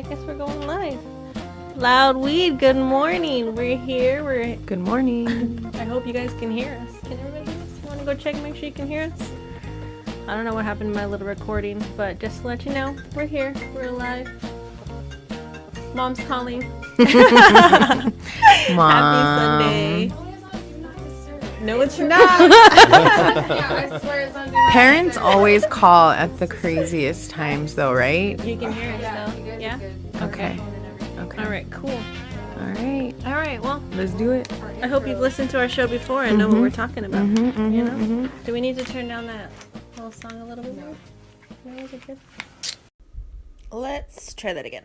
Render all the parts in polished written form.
I guess we're going live. Loud Weed, good morning. We're here. Good morning. I hope you guys can hear us. Can everybody hear us? You want to go check and make sure you can hear us? I don't know what happened to my little recording, but just to let you know, we're here. We're live. Mom's calling. Mom. Happy Sunday. No, it's not. Parents always call at the craziest times, though, right? You can hear us, though. Yeah? Okay. All right, cool. All right. Well, Let's do it. I hope you've listened to our show before and know what we're talking about. You know? Do we need to turn down that little song a little bit more? No, is it good? Let's try that again.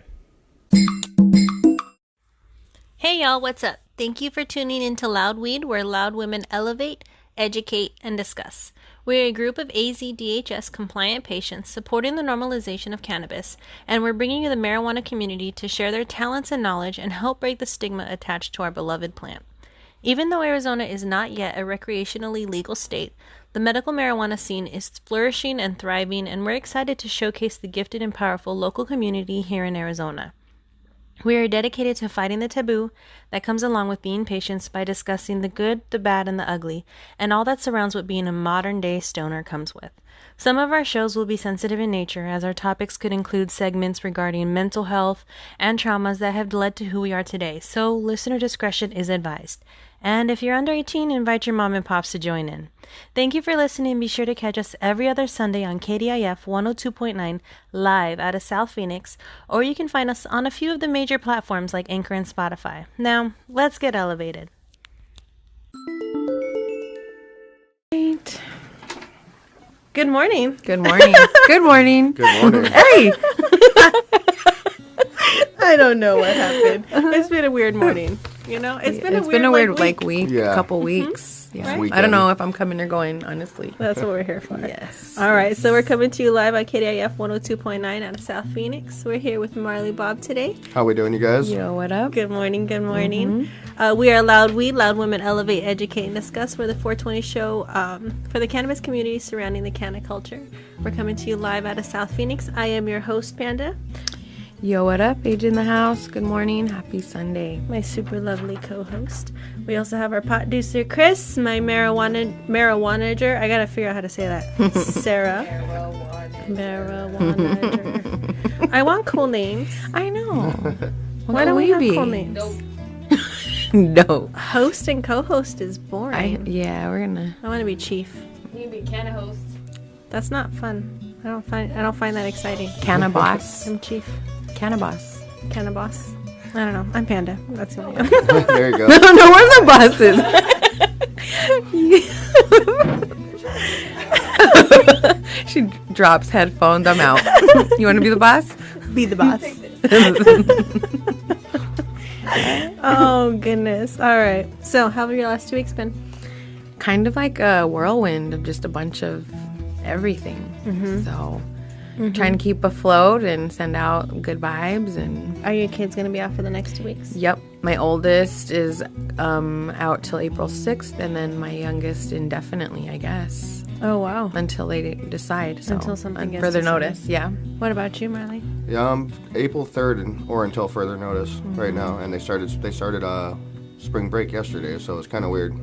Hey y'all, what's up? Thank you for tuning into Loud Weed, where loud women elevate, educate, and discuss. We're a group of AZDHS compliant patients supporting the normalization of cannabis, and we're bringing you the marijuana community to share their talents and knowledge and help break the stigma attached to our beloved plant. Even though Arizona is not yet a recreationally legal state, the medical marijuana scene is flourishing and thriving, and we're excited to showcase the gifted and powerful local community here in Arizona. We are dedicated to fighting the taboo that comes along with being patients by discussing the good, the bad, and the ugly, and all that surrounds what being a modern-day stoner comes with. Some of our shows will be sensitive in nature, as our topics could include segments regarding mental health and traumas that have led to who we are today, so listener discretion is advised. And if you're under 18, invite your mom and pops to join in. Thank you for listening. Be sure to catch us every other Sunday on KDIF 102.9 live out of South Phoenix, or you can find us on a few of the major platforms like Anchor and Spotify. Now, let's get elevated. Right. Good morning. Good morning. Good morning. Good morning. Hey. I don't know what happened. It's been a weird morning. You know, it's been a weird week. Yeah. Couple weeks. Yeah. Right? I don't know if I'm coming or going, honestly. That's what we're here for. Yes. All right, so we're coming to you live on KDIF 102.9 out of South Phoenix. We're here with Marley Bob today. How we doing, you guys? Yo, what up? Good morning, good morning. We are Loud Weed, Loud Women Elevate, Educate, and Discuss. We're the 420 show for the cannabis community surrounding the canna culture. We're coming to you live out of South Phoenix. I am your host, Panda. Yo, what up? Age in the house. Good morning. Happy Sunday. My super lovely co-host. We also have our pot deucer, Chris, my marijuanager. I gotta figure out how to say that. Sarah. Marijuanager. I want cool names. I know. Why don't we have cool names? No. Host and co-host is boring. We're gonna. I want to be chief. You can be canna host. That's not fun. I don't find that exciting. Canna boss. I'm chief. Canna boss. Canna boss. I don't know. I'm Panda. That's who I am. There you go. No, we're the bosses. She drops headphones. I'm out. You want to be the boss? Be the boss. Oh, goodness. All right. So, how have your last 2 weeks been? Kind of like a whirlwind of just a bunch of everything. So, trying to keep afloat and send out good vibes. And Are your kids going to be out for the next 2 weeks? Yep. My oldest is out till April 6th, and then my youngest indefinitely, I guess. Oh, wow. Until they decide. So, Until something gets further decided. notice. Yeah. What about you, Marley? Yeah, April 3rd or until further notice right now. And they started spring break yesterday, so it's kind of weird.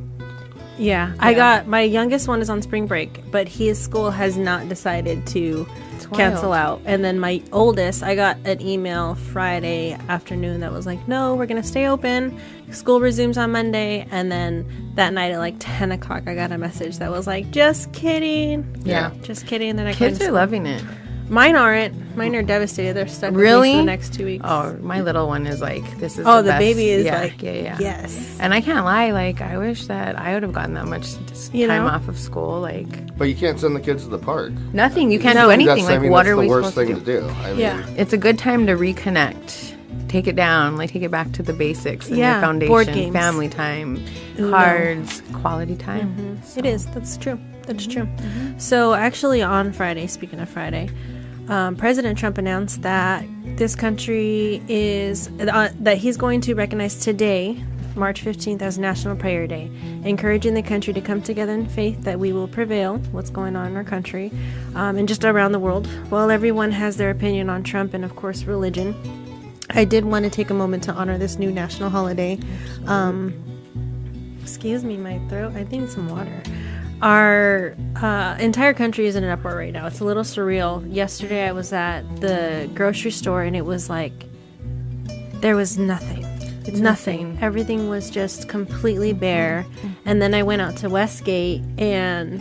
Yeah. I got my youngest one is on spring break, but his school has not decided to cancel out. And then my oldest, I got an email Friday afternoon that was like, no, we're going to stay open. School resumes on Monday. And then that night at like 10 o'clock, I got a message that was like, just kidding. Yeah. Just kidding. And then I Kids are loving it. Mine aren't. Mine are devastated. They're stuck with me Really? for the next 2 weeks. Oh, my little one is like, this is Oh, the the best. baby is Yeah, like, yeah. yes. And I can't lie, like, I wish that I would have gotten that much You time know? off of school. Like, But you can't send the kids to the park. nothing. You can't No. do anything. That's, Like, what that's are the we worst supposed thing to do? to do. I mean, Yeah. It's a good time to reconnect. Take it down. Like, take it back to the basics and Yeah, your foundation. board games. Family time, Uno. cards, quality time. It is. That's true. That's true. So actually on Friday, speaking of Friday, President Trump announced that this country is, that he's going to recognize today, March 15th, as National Prayer Day, encouraging the country to come together in faith that we will prevail, what's going on in our country, and just around the world. While everyone has their opinion on Trump and, of course, religion, I did want to take a moment to honor this new national holiday. Excuse me, my throat. I need some water. Our entire country is in an uproar right now. It's a little surreal. Yesterday I was at the grocery store and it was like there was nothing. It's nothing. insane. Everything was just completely bare. And then I went out to Westgate, and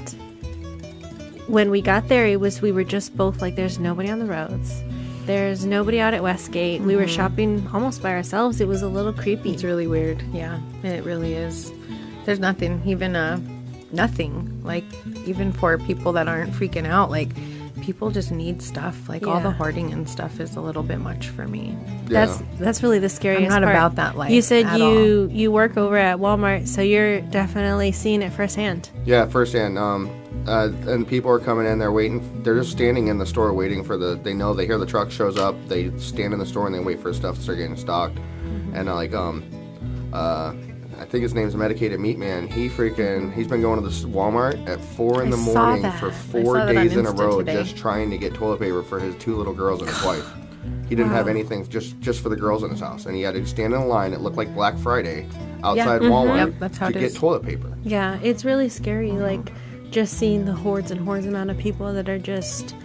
when we got there, we were just both like, there's nobody on the roads. There's nobody out at Westgate. We were shopping almost by ourselves. It was a little creepy. It's really weird. Yeah, it really is. There's nothing, even nothing. Like, even for people that aren't freaking out, like, people just need stuff. Like, all the hoarding and stuff is a little bit much for me. Yeah. That's really the scariest I'm not part. about that life. You said at all. you work over at Walmart, so you're definitely seeing it firsthand. Yeah, firsthand. And people are coming in. They're waiting. They're just standing in the store waiting for they hear the truck shows up. They stand in the store and they wait for stuff to start getting stocked. And I think his name's Medicated Mission. He's been going to this Walmart at 4 in the morning for 4 days in a row today. just trying to get toilet paper for his 2 little girls and his wife. He didn't have anything just for the girls in his house, and he had to stand in a line. It looked like Black Friday outside Walmart Yep, that's how to it get is. toilet paper. Yeah, it's really scary. Like, just seeing the hordes and hordes amount of people that are just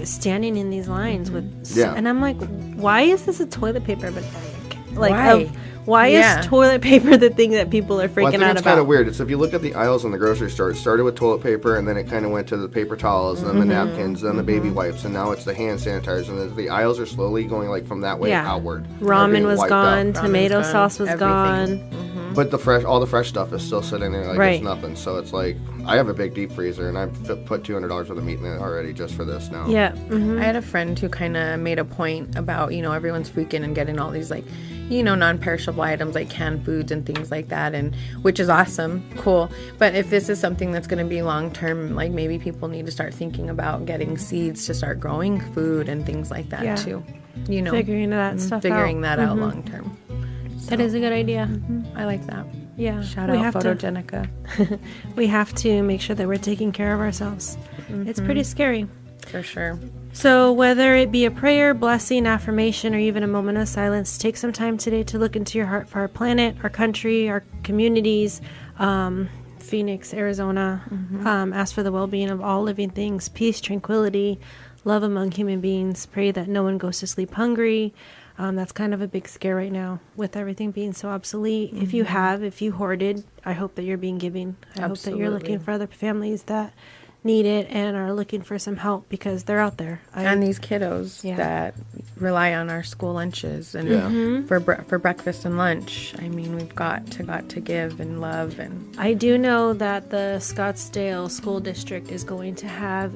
standing in these lines with. Yeah. And I'm like, why is this a toilet paper? But Why? Why Yeah. is toilet paper the thing that people are Well, I freaking think out it's kind of about? weird. It's if you look at the aisles in the grocery store, it started with toilet paper, and then it kind of went to the paper towels, then the napkins, then the baby wipes, and now it's the hand sanitizers, and the aisles are slowly going like from that way Yeah. outward. They're Ramen being was wiped gone. out. Tomato gone, sauce was everything. gone. But all the fresh stuff is still sitting there like Right. it's nothing. So it's like I have a big deep freezer, and I've put $200 worth of meat in it already just for this now. Yeah. I had a friend who kind of made a point about, everyone's freaking and getting all these, like, non-perishable items like canned foods and things like that, and which is awesome, cool. But if this is something that's going to be long-term, like, maybe people need to start thinking about getting seeds to start growing food and things like that, Yeah. too. Figuring that stuff Figuring out. that out long-term. That is a good idea. I like that. Yeah. Shout we out have to- Photogenica. We have to make sure that we're taking care of ourselves. It's pretty scary. For sure. So, whether it be a prayer, blessing, affirmation, or even a moment of silence, take some time today to look into your heart for our planet, our country, our communities, Phoenix, Arizona. Ask for the well being of all living things, peace, tranquility, love among human beings. Pray that no one goes to sleep hungry. That's kind of a big scare right now with everything being so obsolete. If you hoarded, I hope that you're being giving. I hope that you're looking for other families that need it and are looking for some help because they're out there. And these kiddos that rely on our school lunches and for breakfast and lunch. I mean, we've got to give and love. And I do know that the Scottsdale School District is going to have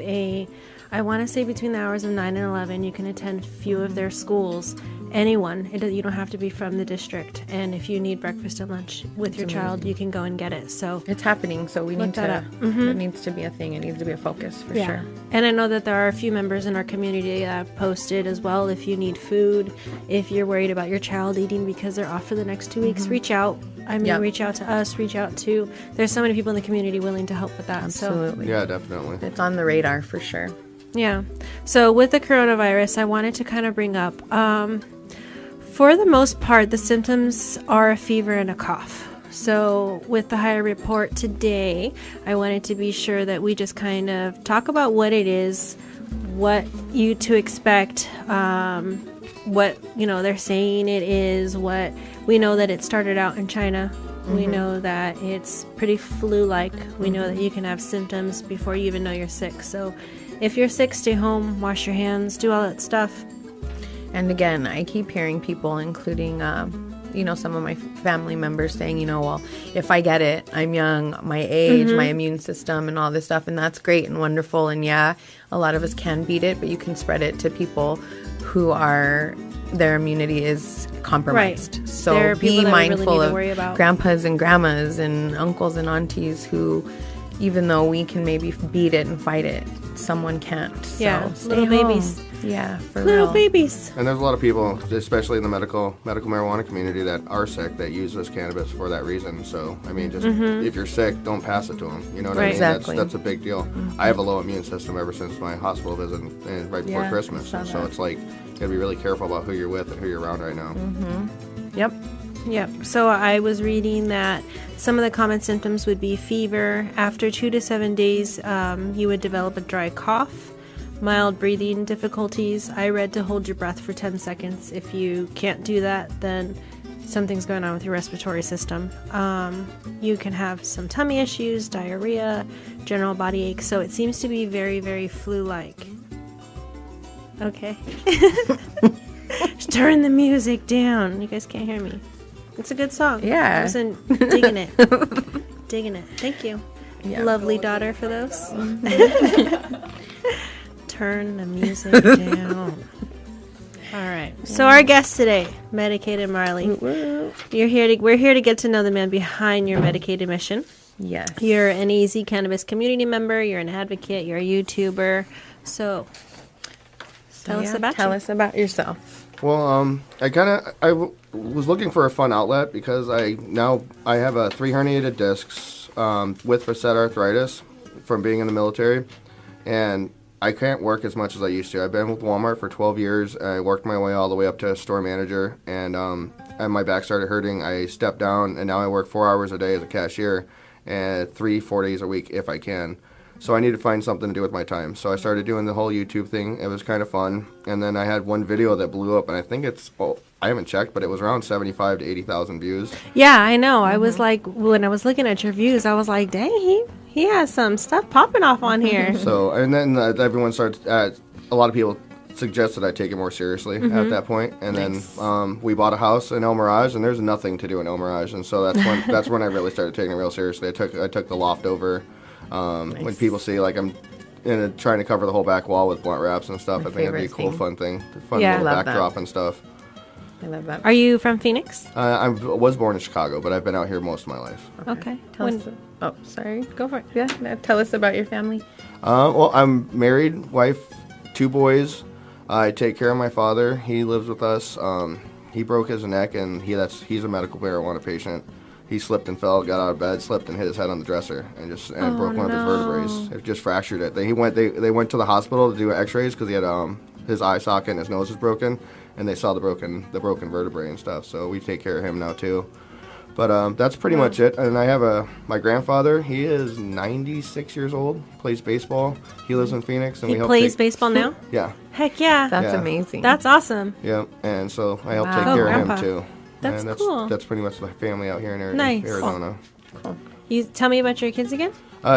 I want to say between the hours of 9 and 11, you can attend a few of their schools. Anyone. You don't have to be from the district. And if you need breakfast and lunch with your child, you can go and get it. So it's happening, so we need that to. up. It needs to be a thing. It needs to be a focus for sure. And I know that there are a few members in our community that have posted as well. If you need food, if you're worried about your child eating because they're off for the next 2 weeks, reach out. Reach out to us, reach out to. There's so many people in the community willing to help with that. Absolutely. Yeah, definitely. It's on the radar for sure. Yeah. So with the coronavirus, I wanted to kind of bring up, for the most part, the symptoms are a fever and a cough. So with the higher report today, I wanted to be sure that we just kind of talk about what it is, what you to expect, what, they're saying it is, what we know that it started out in China. We know that it's pretty flu-like. We know that you can have symptoms before you even know you're sick. So if you're sick, stay home, wash your hands, do all that stuff. And again, I keep hearing people, including, some of my family members saying, well, if I get it, I'm young, my age, my immune system, and all this stuff. And that's great and wonderful. And yeah, a lot of us can beat it, but you can spread it to people who their immunity is compromised. Right. So There are people be that we really mindful need to of worry about. grandpas and grandmas and uncles and aunties who even though we can maybe beat it and fight it, someone can't. So Yeah, stay little home. babies. Yeah, for Little real. babies. And there's a lot of people, especially in the medical marijuana community, that are sick that use this cannabis for that reason. So, I mean, just if you're sick, don't pass it to them. You know what I Right. mean? Exactly. That's a big deal. I have a low immune system ever since my hospital visit and right before Yeah, Christmas. saw And so that. it's like, you gotta be really careful about who you're with and who you're around right now. Yep. Yep. So I was reading that some of the common symptoms would be fever. After 2 to 7 days, you would develop a dry cough, mild breathing difficulties. I read to hold your breath for 10 seconds. If you can't do that, then something's going on with your respiratory system. You can have some tummy issues, diarrhea, general body ache. So it seems to be very, very flu-like. Okay. Turn the music down. You guys can't hear me. It's a good song. Yeah. I was digging it. Digging it. Thank you. Yeah. Lovely daughter for those. Turn the music down. All right. So our guest today, Medicated Marley. Woo. We're here to get to know the man behind your Medicated Mission. Yes. You're an AZ Cannabis community member. You're an advocate. You're a YouTuber. So tell us about Tell you. us about yourself. Well, I was looking for a fun outlet because I have 3 herniated discs with facet arthritis from being in the military, and I can't work as much as I used to. I've been with Walmart for 12 years. I worked my way all the way up to a store manager, and my back started hurting. I stepped down, and now I work 4 hours a day as a cashier and 3-4 days a week if I can. So I need to find something to do with my time. So I started doing the whole YouTube thing. It was kind of fun. And then I had one video that blew up, and I think I haven't checked, but it was around 75 to 80,000 views. Yeah, I know. I was like, when I was looking at your views, I was like, dang, he has some stuff popping off on here. So, and then everyone started, a lot of people suggested I take it more seriously at that point. And then we bought a house in El Mirage, and there's nothing to do in El Mirage. And so that's when I really started taking it real seriously. I took the loft over. When people see like I'm trying to cover the whole back wall with blunt wraps and stuff, I think it'd be a cool, fun thing. Fun Yeah. little I love backdrop that. and stuff. I love that. Are you from Phoenix? I was born in Chicago, but I've been out here most of my life. Okay. Tell us. Oh, sorry. Go for it. Yeah. No, tell us about your family. Well, I'm married, wife, 2 boys. I take care of my father. He lives with us. He broke his neck, and he's a medical marijuana patient. He slipped and fell, got out of bed, slipped and hit his head on the dresser, and broke one of his vertebrae. It just fractured it. They went to the hospital to do X-rays because he had his eye socket and his nose was broken, and they saw the broken vertebrae and stuff. So we take care of him now too. But that's pretty much it. And I have my grandfather. He is 96 years old. Plays baseball. He lives in Phoenix, and He plays baseball now? Yeah, Heck yeah. That's Yeah. amazing. That's awesome. yeah. And so I help Wow. take care of Grandpa. him too. That's and cool. That's pretty much my family out here in Nice. Arizona. You tell me about your kids again?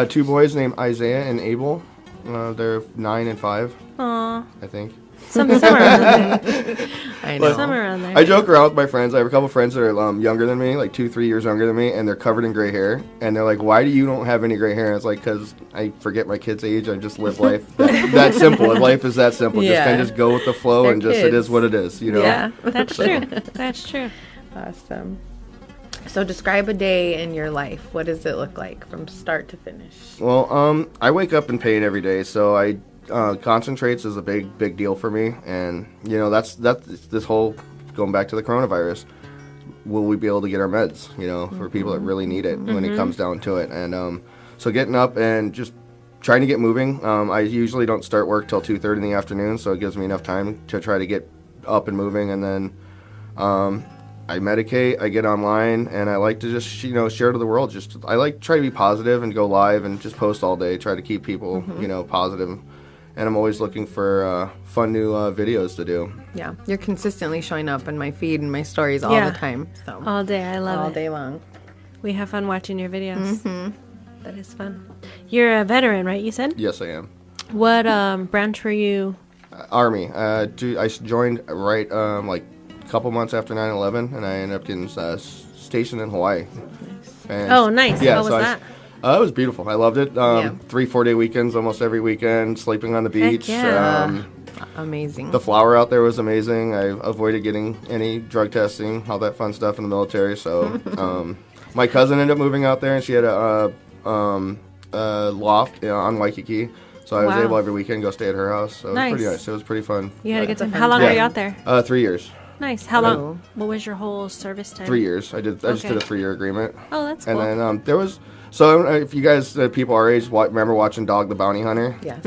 2 boys named Isaiah and Abel. They're 9 and 5, Aw. I think. Somewhere around there. I know. Somewhere around there. I joke around with my friends. I have a couple friends that are younger than me, like 2-3 years younger than me, and they're covered in gray hair. And they're like, "Why do you don't have any gray hair?" And it's like, because I forget my kid's age. I just live life that simple. Life is that simple. Yeah. Just go with the flow, They're and just it kids. is what it is. You know. Yeah. That's true. That's true. Awesome. So describe a day in your life. What does it look like from start to finish? Well, I wake up in pain every day, so I concentrates is a big deal for me, and that's this whole going back to the coronavirus. Will we be able to get our meds? For people that really need it when it comes down to it, and so getting up and just trying to get moving. I usually don't start work till 2:30 in the afternoon, so it gives me enough time to try to get up and moving, and then I medicate, I get online, and I like to just, share to the world. I like try to be positive and go live and just post all day, try to keep people, positive. And I'm always looking for fun new videos to do. Yeah, you're consistently showing up in my feed and my stories all Yeah. the time. So All day. I love all it. day long. We have fun watching your videos. That is fun. You're a veteran, right? You said? Yes, I am. What branch were you? Army. I joined right like a couple months after 9/11, and I ended up getting stationed in Hawaii. And Oh, nice. Yeah, How was so that? It was beautiful. I loved it. Yeah. 3-4 day weekends almost every weekend, sleeping on the beach. yeah. Amazing. The flower out there was amazing. I avoided getting any drug testing, all that fun stuff in the military. So my cousin ended up moving out there, and she had loft on Waikiki. So I was Wow. able every weekend to go stay at her house. So it was Nice. pretty nice. It was pretty fun. You had a good time. That's How long Yeah. were you out there? 3 years. Nice. How long? What was your whole service time? 3 years. I just Okay. did a 3-year agreement. Oh, that's cool. And then there was. So if you guys, people our age, remember watching Dog the Bounty Hunter? Yes.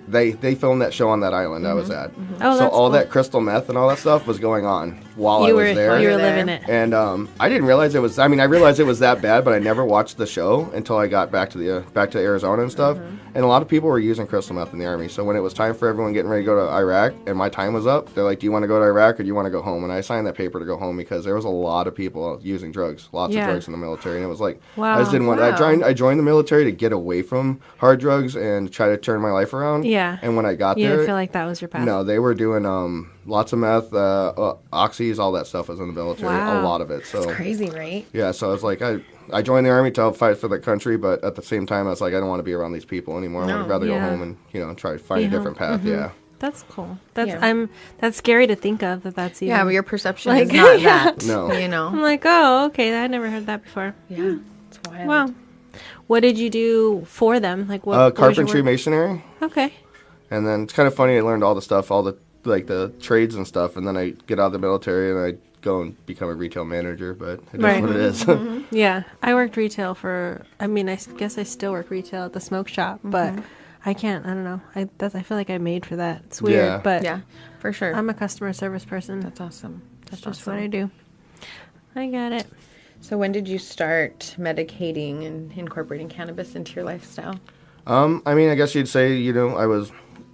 They filmed that show on that island I was at. Oh, so that's all cool. that crystal meth and all that stuff was going on while I You was there. were there. living it. And I didn't realize it was. I mean, I realized it was that bad, but I never watched the show until I got back to Arizona and stuff. And a lot of people were using crystal meth in the army. So when it was time for everyone getting ready to go to Iraq, and my time was up, they're like, "Do you want to go to Iraq or do you want to go home?" And I signed that paper to go home because there was a lot of people using drugs, lots Yeah. of drugs in the military, and it was like Wow. I just didn't want. Wow. I joined the military to get away from hard drugs and try to turn my life around. Yeah. And when I got You there, didn't feel like that was your path. no, they were doing lots of meth, oxys, all that stuff was in the military, Wow. a lot of it. So Crazy, right? yeah, so I was like, I joined the army to help fight for the country, but at the same time, I was like, I don't want to be around these people anymore. I would rather Yeah. go home and try to find Be a different home. path. Yeah. That's cool. That's Yeah. That's scary to think of that's even. Yeah, but your perception Like, is not yeah. that. No. You know? I'm like, oh, okay. I never heard that before. Yeah. It's wild. Wow. What did you do for them? Like what? what was your Carpentry, work? masonry, Okay. and then it's kind of funny. I learned all the stuff, all the the trades and stuff, and then I get out of the military and I go and become a retail manager. But it is Right. what it is. Yeah, I worked retail for. I mean, I guess I still work retail at the smoke shop, but I can't. I don't know. I feel like I'm made for that. It's weird, Yeah. but Yeah, for sure. I'm a customer service person. That's awesome. That's just what I do. I got it. So when did you start medicating and incorporating cannabis into your lifestyle? I mean, I guess you'd say, I was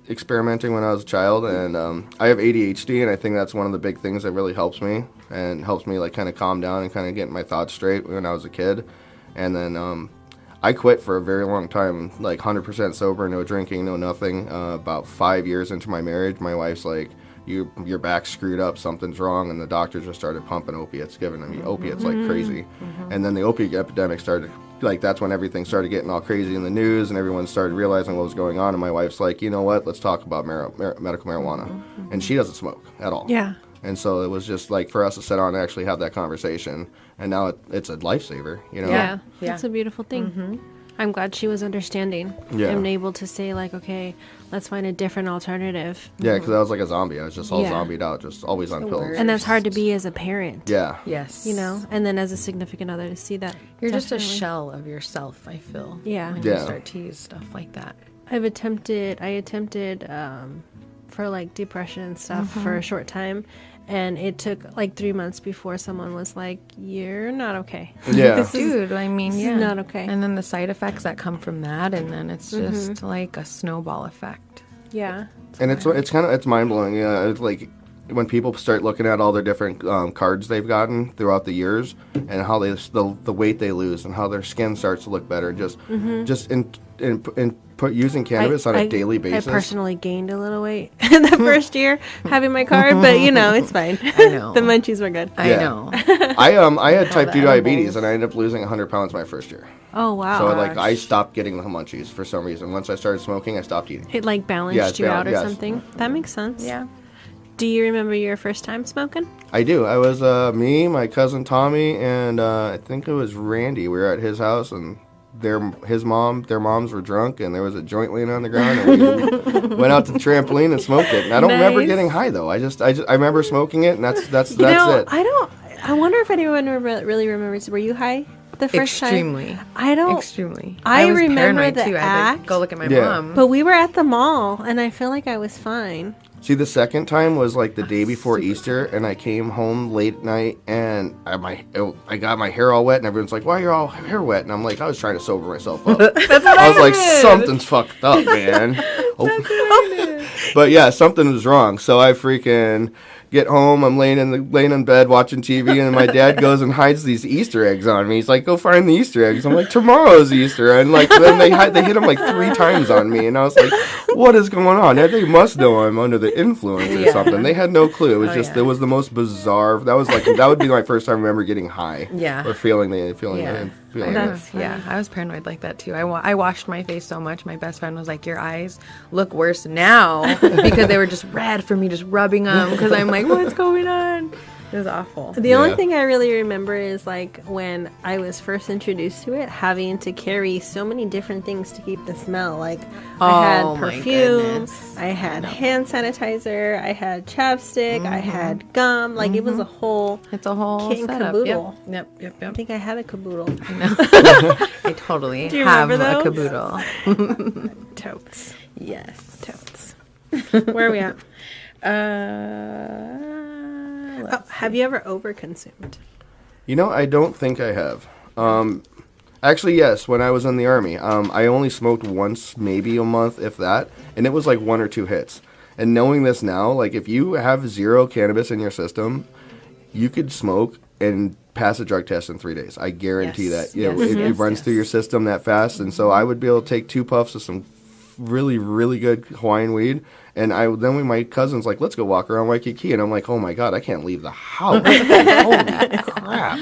experimenting when I was a child, and I have ADHD, and I think that's one of the big things that really helps me, and helps me, like, kind of calm down and kind of get my thoughts straight when I was a kid. And then I quit for a very long time, like 100% sober, no drinking, no nothing. About 5 years into my marriage, my wife's like, your back's screwed up, something's wrong, and the doctors just started pumping opiates, giving me opiates like crazy. And then the opiate epidemic started, like, that's when everything started getting all crazy in the news, and everyone started realizing what was going on, and my wife's like, you know what, let's talk about medical marijuana. And she doesn't smoke at all. Yeah. And so it was just like for us to sit down and actually have that conversation, and now it's a lifesaver, Yeah. Yeah. It's a beautiful thing. I'm glad she was understanding Yeah. and able to say, like, okay, let's find a different alternative. Yeah, because I was like a zombie. I was just all Yeah. zombied out, just always on pills. worst. And that's hard to be as a parent. Yeah. Yes. And then as a significant other to see that. You're just a definitely. shell of yourself, I feel. Yeah. When Yeah. you start to use stuff like that. I attempted for like depression and stuff for a short time, and it took like 3 months before someone was like, you're not okay. Yeah. Dude, I mean, this is yeah. not okay. And then the side effects that come from that, and then it's just like a snowball effect. Yeah. And it's mind blowing. Yeah, it's like when people start looking at all their different cards they've gotten throughout the years, and how the weight they lose, and how their skin starts to look better, just using cannabis on a daily basis. I personally gained a little weight in the first year having my card, but it's fine. I know. The munchies were good. I know. I had type 2 the diabetes, edibles. and I ended up losing 100 pounds my first year. Oh wow. So I stopped getting the munchies for some reason. Once I started smoking, I stopped eating. It like balanced Yeah, it's you out or yes. something. That makes sense. Yeah. Do you remember your first time smoking? I do. I was me, my cousin Tommy, and I think it was Randy. We were at his house, and their moms were drunk, and there was a joint laying on the ground, and we went out to the trampoline and smoked it. And I don't remember Nice. getting high though. I remember smoking it, and that's it. I wonder if anyone really remembers. Were you high the first Extremely. time? I don't. Extremely. I was remember paranoid the too. I had to act. go look at my Yeah. mom. But we were at the mall, and I feel like I was fine. See, the second time was like the day before Easter, and I came home late at night, and I got my hair all wet, and everyone's like, "Why are your all hair wet?" And I'm like, I was trying to sober myself up. I was like, something's fucked up, man. But yeah, something was wrong. So I freaking get home. I'm laying in bed watching TV, and my dad goes and hides these Easter eggs on me. He's like, "Go find the Easter eggs." I'm like, "Tomorrow's Easter," and like then they hit them like 3 times on me, and I was like, "What is going on?" They must know I'm under the influence or something. They had no clue. It was it was the most bizarre. That would be my first time I remember getting high. Yeah. Or feeling Yeah. it. I was paranoid like that too. I washed my face so much. My best friend was like, "Your eyes look worse now," because they were just red for me just rubbing them. Because I'm like, "What's going on?" It was awful. The only thing I really remember is like when I was first introduced to it, having to carry so many different things to keep the smell. Like I had perfume, I had hand sanitizer, I had chapstick, I had gum. Like it was a whole. It's a whole kit and setup. caboodle. Yep. I think I had a caboodle. I know. I totally Do you have remember a those? caboodle. Totes. Yes. Totes. Where are we at? Have you ever overconsumed? You know, I don't think I have. Actually, yes. When I was in the Army, I only smoked once, maybe a month, if that, and it was like 1 or 2 hits. And knowing this now, like if you have 0 cannabis in your system, you could smoke and pass a drug test in 3 days. I guarantee that. It runs through your system that fast, and so I would be able to take 2 puffs of some really, really good Hawaiian weed. And then when my cousin's like, let's go walk around Waikiki. And I'm like, oh my God, I can't leave the house. Holy crap.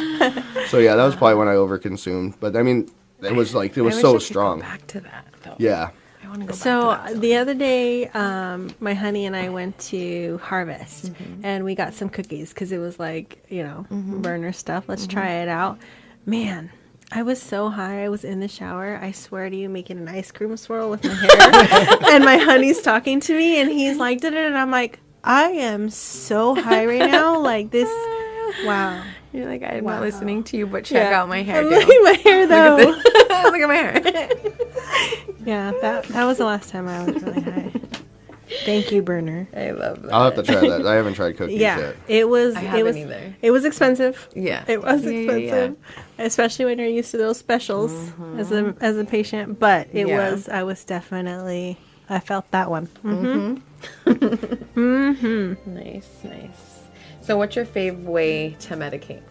So yeah, that was probably when I overconsumed. But I mean, it was so strong. Go back to that, though. Yeah. I want to go So back to that. the other day, my honey and I went to Harvest and we got some cookies because it was like, burner stuff. Let's try it out. Man, I was so high. I was in the shower. I swear to you, making an ice cream swirl with my hair. And my honey's talking to me, and he's like, da-da-da. And I'm like, I am so high right now. Like this, wow. You're like, I'm not listening to you, but check out my hair. Look at my hair, though. Look at my hair. Yeah, that was the last time I was really high. Thank you, burner. I love that. I'll have to try that. I haven't tried cookies yet. It was. I it haven't was. either. It was expensive. Yeah, it was expensive, especially when you're used to those specials as a patient. But it was. I was definitely. I felt that one. Nice. So, what's your favorite way to medicate?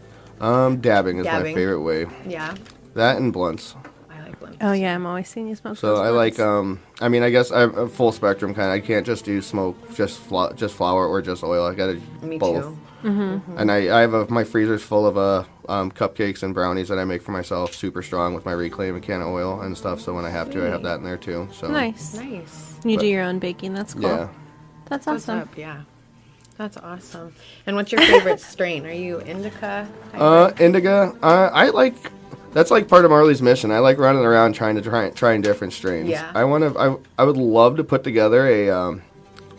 Dabbing is my favorite way. Yeah. That and blunts. I like blunts. Oh yeah, I'm always seeing you smoke. So those I like, blunts. I mean, I guess I'm a full spectrum kind. I can't just do smoke, just flour or just oil. I gotta Me both. too. And I have my freezer's full of cupcakes and brownies that I make for myself, super strong with my Reclaim and can of oil and stuff. So when I have to, I have that in there too. So Nice. You do your own baking. That's cool. Yeah. That's What's awesome. up? Yeah. That's awesome. And what's your favorite strain? Are you indica? Indica. I like. That's like part of Marley's mission. I like running around trying different strains. Yeah. I would love to put together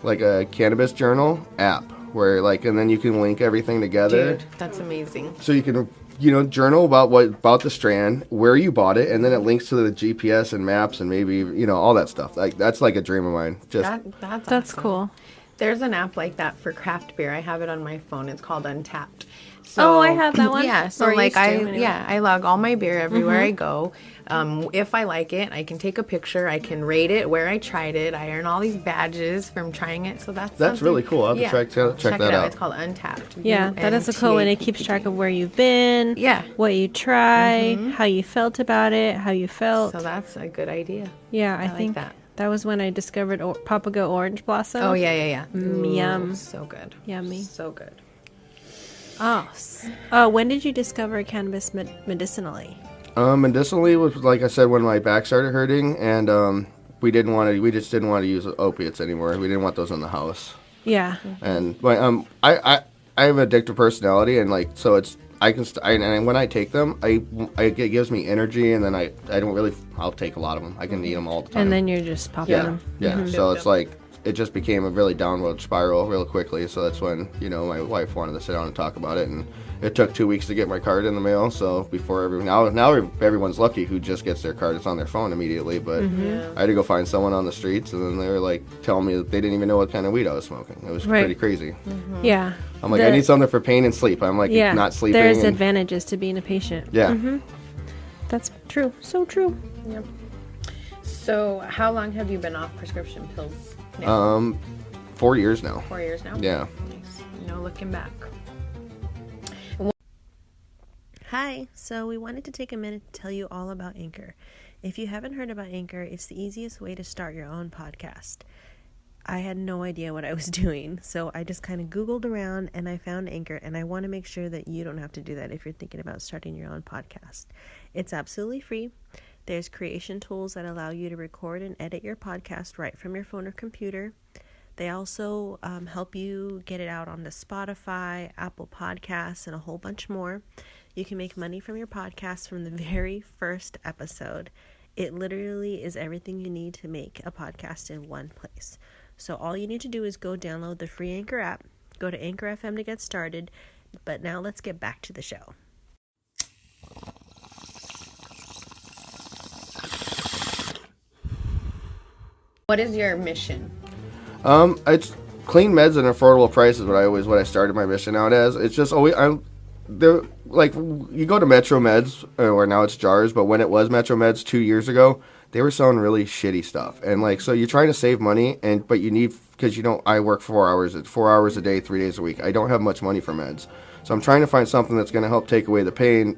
a cannabis journal app where and then you can link everything together. Dude, that's amazing. So you can journal about the strand, where you bought it, and then it links to the GPS and maps and maybe all that stuff. Like that's like a dream of mine. That's That's awesome. cool. There's an app like that for craft beer. I have it on my phone. It's called Untapped. So, I have that one. Yeah, so Or used to, anyway. I log all my beer everywhere I go. If I like it, I can take a picture. I can rate it where I tried it. I earn all these badges from trying it. So that's really cool. I'll have to check that out. It's called Untapped. Yeah, that is a cool one. It keeps track of where you've been. Yeah. What you tried, how you felt about it, how you felt. So that's a good idea. Yeah, I like think that. that was when I discovered Papago Orange Blossom. Oh yeah. Yum. So good. Yummy. So good. Oh, when did you discover cannabis medicinally? Medicinally was, like I said, when my back started hurting, and we just didn't want to use opiates anymore. We didn't want those in the house. Yeah. And I have an addictive personality, and so it's and when I take them, it gives me energy, and then I'll take a lot of them. I can eat them all the time. And then you're just popping them. Yeah. So it's it just became a really downward spiral real quickly. So that's when, my wife wanted to sit down and talk about it. And it took 2 weeks to get my card in the mail. So before now everyone's lucky who just gets their card. It's on their phone immediately. But I had to go find someone on the streets. And then they were telling me that they didn't even know what kind of weed I was smoking. It was pretty crazy. Yeah. I'm like, I need something for pain and sleep. I'm not sleeping. There's advantages to being a patient. Yeah. That's true. So true. Yep. So how long have you been off prescription pills now? 4 years now. 4 years now? Yeah. Nice. No looking back. Hi, so we wanted to take a minute to tell you all about Anchor. If you haven't heard about Anchor, it's the easiest way to start your own podcast. I had no idea what I was doing, so I just kind of Googled around and I found Anchor, and I want to make sure that you don't have to do that if you're thinking about starting your own podcast. It's absolutely free. There's creation tools that allow you to record and edit your podcast right from your phone or computer. They also help you get it out onto Spotify, Apple Podcasts, and a whole bunch more. You can make money from your podcast from the very first episode. It literally is everything you need to make a podcast in one place. So all you need to do is go download the free Anchor app, go to Anchor FM to get started. But now let's get back to the show. What is your mission? It's clean meds and affordable prices. What I started my mission out as. It's just always they're like, you go to Metro Meds, or now it's Jars, but when it was Metro Meds 2 years ago, they were selling really shitty stuff. And like, so you're trying to save money, but you need, because I work 4 hours a day, 3 days a week. I don't have much money for meds, so I'm trying to find something that's going to help take away the pain,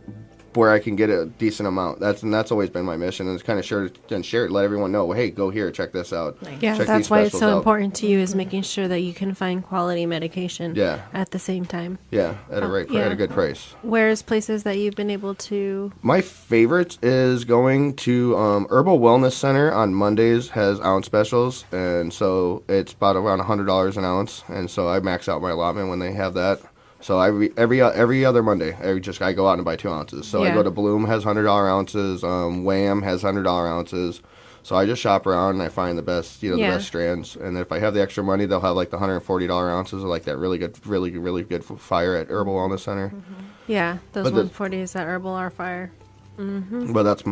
where I can get a decent amount. That's always been my mission, and it's kind of share it, let everyone know, hey, go here, check this out. Nice. Yeah, check that's why it's so out. important to you, is making sure that you can find quality medication at the same time. Yeah, at a good price. Where's places that you've been able to... My favorite is going to Herbal Wellness Center on Mondays has ounce specials, and so it's about around $100 an ounce, and so I max out my allotment when they have that. So every other Monday, I go out and buy 2 ounces. So I go to Bloom, has $100 ounces. Wham has $100 ounces. So I just shop around and I find the best, the best strands. And if I have the extra money, they'll have like the $140 ounces of like that really good fire at Herbal Wellness Center. Mm-hmm. Yeah, those 140s at Herbal are fire. Mm-hmm. But that's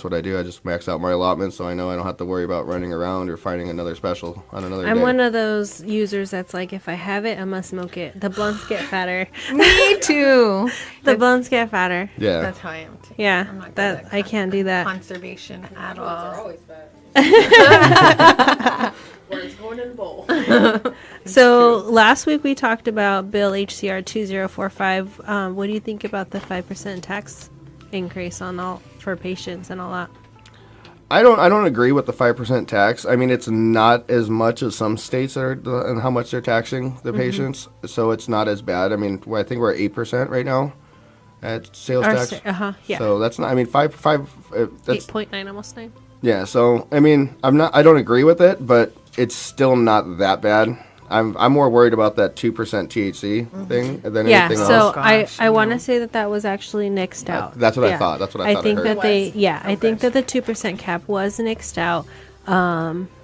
what I do. I just max out my allotment, so I know I don't have to worry about running around or finding another special on another day. I'm one of those users that's like, if I have it, I must smoke it. The blunts get fatter. Me too. The blunts get fatter. Yeah, That's how I am too. Yeah, I'm not that I can't do that. Conservation at all. Are always bad. Where it's going in the bowl. So last week we talked about Bill HCR 2045. What do you think about the 5% tax increase on all for patients and all that? I don't agree with the 5% tax. I mean, it's not as much as some states and how much they're taxing the patients, so it's not as bad. I mean, I think we're at 8% right now at sales tax. Yeah. So that's not. I mean, five. That's 8.9, almost 9. Yeah. So I mean, I don't agree with it, but it's still not that bad. I'm more worried about that 2% THC thing than anything else. So I want to say that was actually nixed out. That's what I thought. That's what I thought. I think I heard. I think that the 2% cap was nixed out,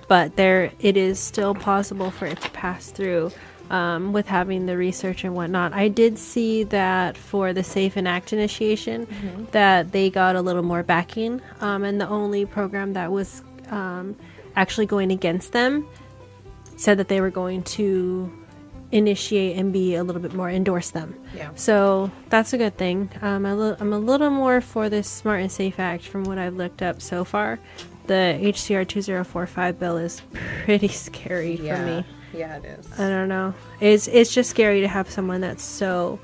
but it is still possible for it to pass through with having the research and whatnot. I did see that for the Safe and Act initiation, that they got a little more backing, and the only program that was actually going against them said that they were going to initiate and be a little bit more, endorse them. Yeah. So that's a good thing. I'm a little more for this Smart and Safe Act from what I've looked up so far. The HCR 2045 bill is pretty scary for me. Yeah, it is. I don't know. It's just scary to have someone that's so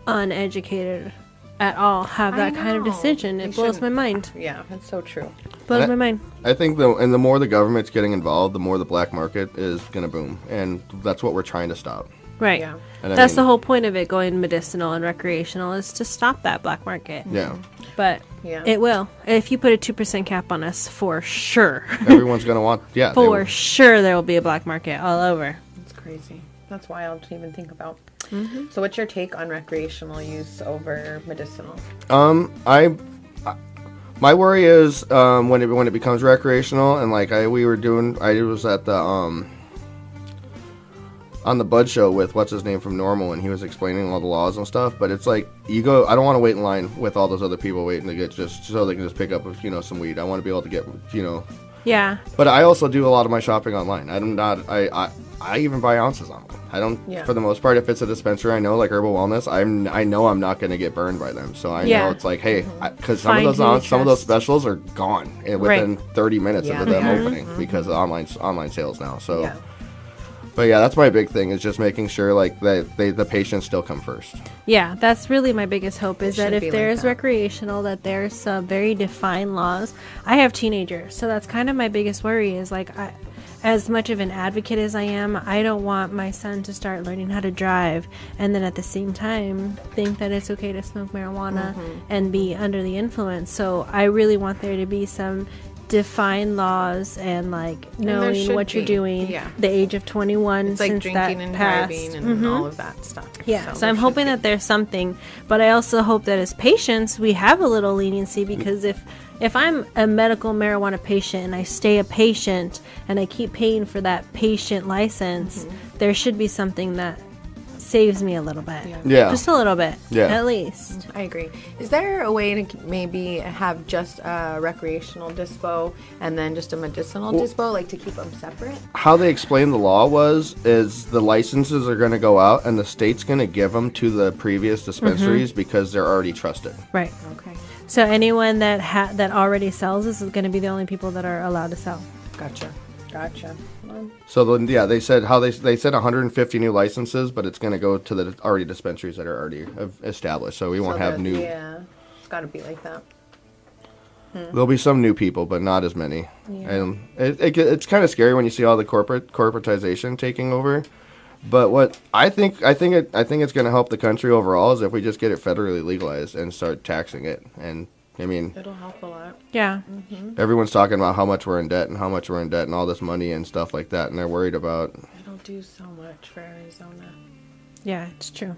uneducated at all have that kind of decision. It blows my mind. Yeah, it's so true. Blows my mind. I think the more the government's getting involved, the more the black market is going to boom, and that's what we're trying to stop. Right. Yeah. And That's the whole point of it going medicinal and recreational, is to stop that black market. Yeah. But it will. If you put a 2% cap on us, for sure. Everyone's going to want, For sure there will be a black market all over. It's crazy. That's wild to even think about. Mm-hmm. So what's your take on recreational use over medicinal? My worry is when it becomes recreational, and like I was at the on the Bud show with what's his name from Normal, and he was explaining all the laws and stuff. But it's like I don't want to wait in line with all those other people waiting to get just so they can just pick up some weed. I want to be able to get Yeah. But I also do a lot of my shopping online. I even buy ounces online. I don't, for the most part, if it's a dispensary I know, like Herbal Wellness, I know I'm not going to get burned by them. So I know it's like, hey, because some of those specials are gone within 30 minutes of them opening because of online sales now. So, but yeah, that's my big thing, is just making sure like that the patients still come first. Yeah, that's really my biggest hope, is that if there's recreational, that there's some very defined laws. I have teenagers, so that's kind of my biggest worry, is like, as much of an advocate as I am, I don't want my son to start learning how to drive and then at the same time think that it's okay to smoke marijuana and be under the influence. So I really want there to be some define laws and like there knowing should what you're be. doing. Yeah. The age of 21 It's like since drinking that and passed. driving and all of that stuff. Yeah, so there I'm should hoping be. that there's something, but I also hope that as patients we have a little leniency, because if I'm a medical marijuana patient and I stay a patient and I keep paying for that patient license, there should be something that saves me a little bit. Yeah. Just a little bit. Yeah. At least. I agree. Is there a way to maybe have just a recreational dispo and then just a medicinal dispo, like to keep them separate? How they explained the law is the licenses are going to go out and the state's going to give them to the previous dispensaries because they're already trusted. Right. Okay. So anyone that that already sells this is going to be the only people that are allowed to sell. Gotcha. Well, So then, yeah, they said 150 new licenses, but it's going to go to the already dispensaries that are already established. So we won't have new. Yeah, it's got to be like that. There'll be some new people, but not as many. And it's kind of scary when you see all the corporatization taking over. But what I think it's going to help the country overall is if we just get it federally legalized and start taxing it. And I mean, It'll help a lot. Yeah. everyone's talking about how much we're in debt and how much we're in debt and all this money and stuff like that, and they're worried about. It'll do so much for Arizona. Yeah, it's true.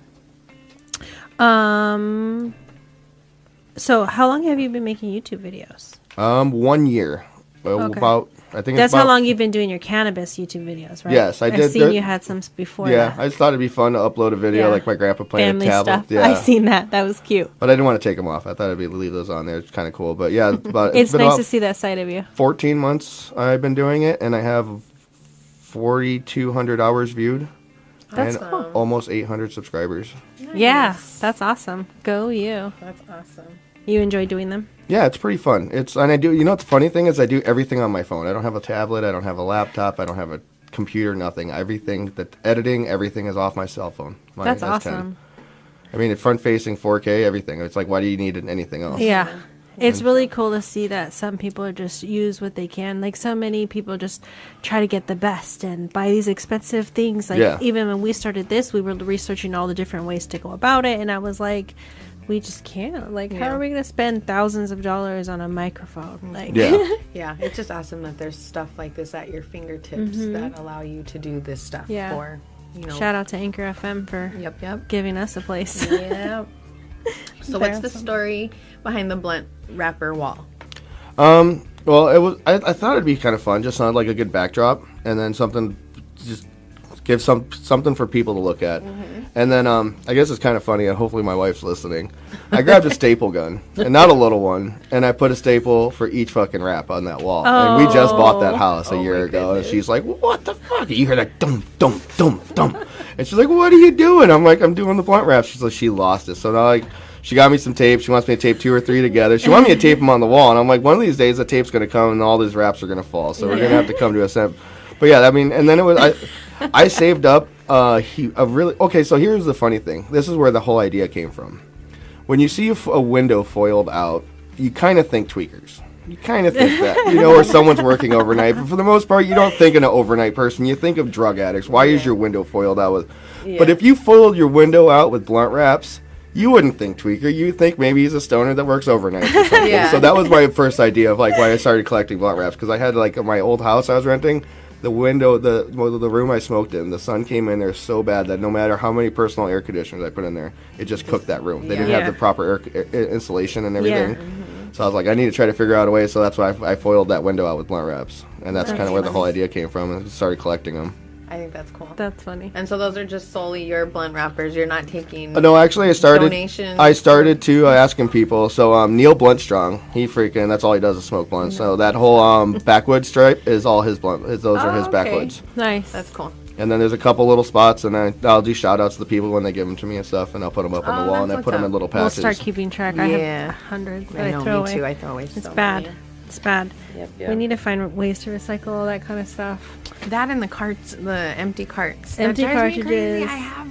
So how long have you been making YouTube videos? 1 year. Well, Okay. about I think That's it's about, how long you've been doing your cannabis YouTube videos, right? Yes, I did. I've seen you had some before Yeah, that. I just thought it'd be fun to upload a video Yeah. like my grandpa playing Family a tablet. stuff. Yeah, I seen that. That was cute. but I didn't want to take them off. I thought I'd leave those on there. It's kind of cool. But yeah, but It's been nice about to see that side of you. 14 months I've been doing it, and I have 4,200 hours viewed. That's and cool. almost 800 subscribers. Yeah, that's awesome. Go you. That's awesome. You enjoy doing them? Yeah, it's pretty fun. And I do. You know what the funny thing is? I do everything on my phone. I don't have a tablet. I don't have a laptop. I don't have a computer. Nothing. Everything editing, everything is off my cell phone. My That's S10. awesome. I mean, front facing 4K, everything. It's like, why do you need anything else? Yeah. It's really cool to see that some people just use what they can. Like, so many people just try to get the best and buy these expensive things. Like, Yeah. even when we started this, we were researching all the different ways to go about it. And I was like, we just can't. Like, how are we going to spend thousands of dollars on a microphone? Like, Yeah. Yeah, it's just awesome that there's stuff like this at your fingertips that allow you to do this stuff Yeah. for, Shout out to Anchor FM for Yep. giving us a place. Yep. So They're what's the awesome. story behind the blunt wrapper wall? Well, it was. I thought it'd be kind of fun. Just sounded like a good backdrop, and then something, just give something for people to look at. And then I guess it's kind of funny, and hopefully my wife's listening. I grabbed a staple gun, and not a little one, and I put a staple for each fucking wrap on that wall. And we just bought that house a year ago, and she's like, "What the fuck?" You hear that dum dum dum dum, and she's like, "What are you doing?" I'm like, "I'm doing the blunt wrap." She's like, "She lost it." So now like. She got me some tape. She wants me to tape 2 or 3 together. She wanted me to tape them on the wall, and I'm like, one of these days the tape's going to come and all these wraps are going to fall. So we're going to have to come to a set. But yeah, I mean, and then it was I saved up a really okay. So here's the funny thing. This is where the whole idea came from. When you see a window foiled out, you kind of think tweakers. You kind of think that, or someone's working overnight. But for the most part, you don't think of an overnight person. You think of drug addicts. Why is your window foiled out with? But if you foiled your window out with blunt wraps, you wouldn't think tweaker. You think maybe he's a stoner that works overnight or something. Yeah. So that was my first idea of like why I started collecting blunt wraps, because I had like my old house I was renting, the window, the room I smoked in, the sun came in there so bad that no matter how many personal air conditioners I put in there, it just cooked that room. They didn't have the proper air insulation and everything. So I was like, I need to try to figure out a way. So that's why I foiled that window out with blunt wraps, and that's kind of where the whole idea came from, and started collecting them. I think that's cool. That's funny. And so those are just solely your blunt wrappers. You're not taking No, actually, donations. I started to asking people. So Neil Bluntstrong, that's all he does is smoke blunts. So that whole backwoods stripe is all his blunt. Those are his okay. backwoods. Nice. That's cool. And then there's a couple little spots, and I'll do shout outs to the people when they give them to me and stuff, and I'll put them up on the wall, and I that's put them what's in little We'll patches. start keeping track. I Yeah. have hundreds that I I, know, throw me away. too. I throw away It's so bad. many. It's bad. Yep. We need to find ways to recycle all that kind of stuff. That and the carts, the empty carts. Empty that drives me crazy. cartridges. I have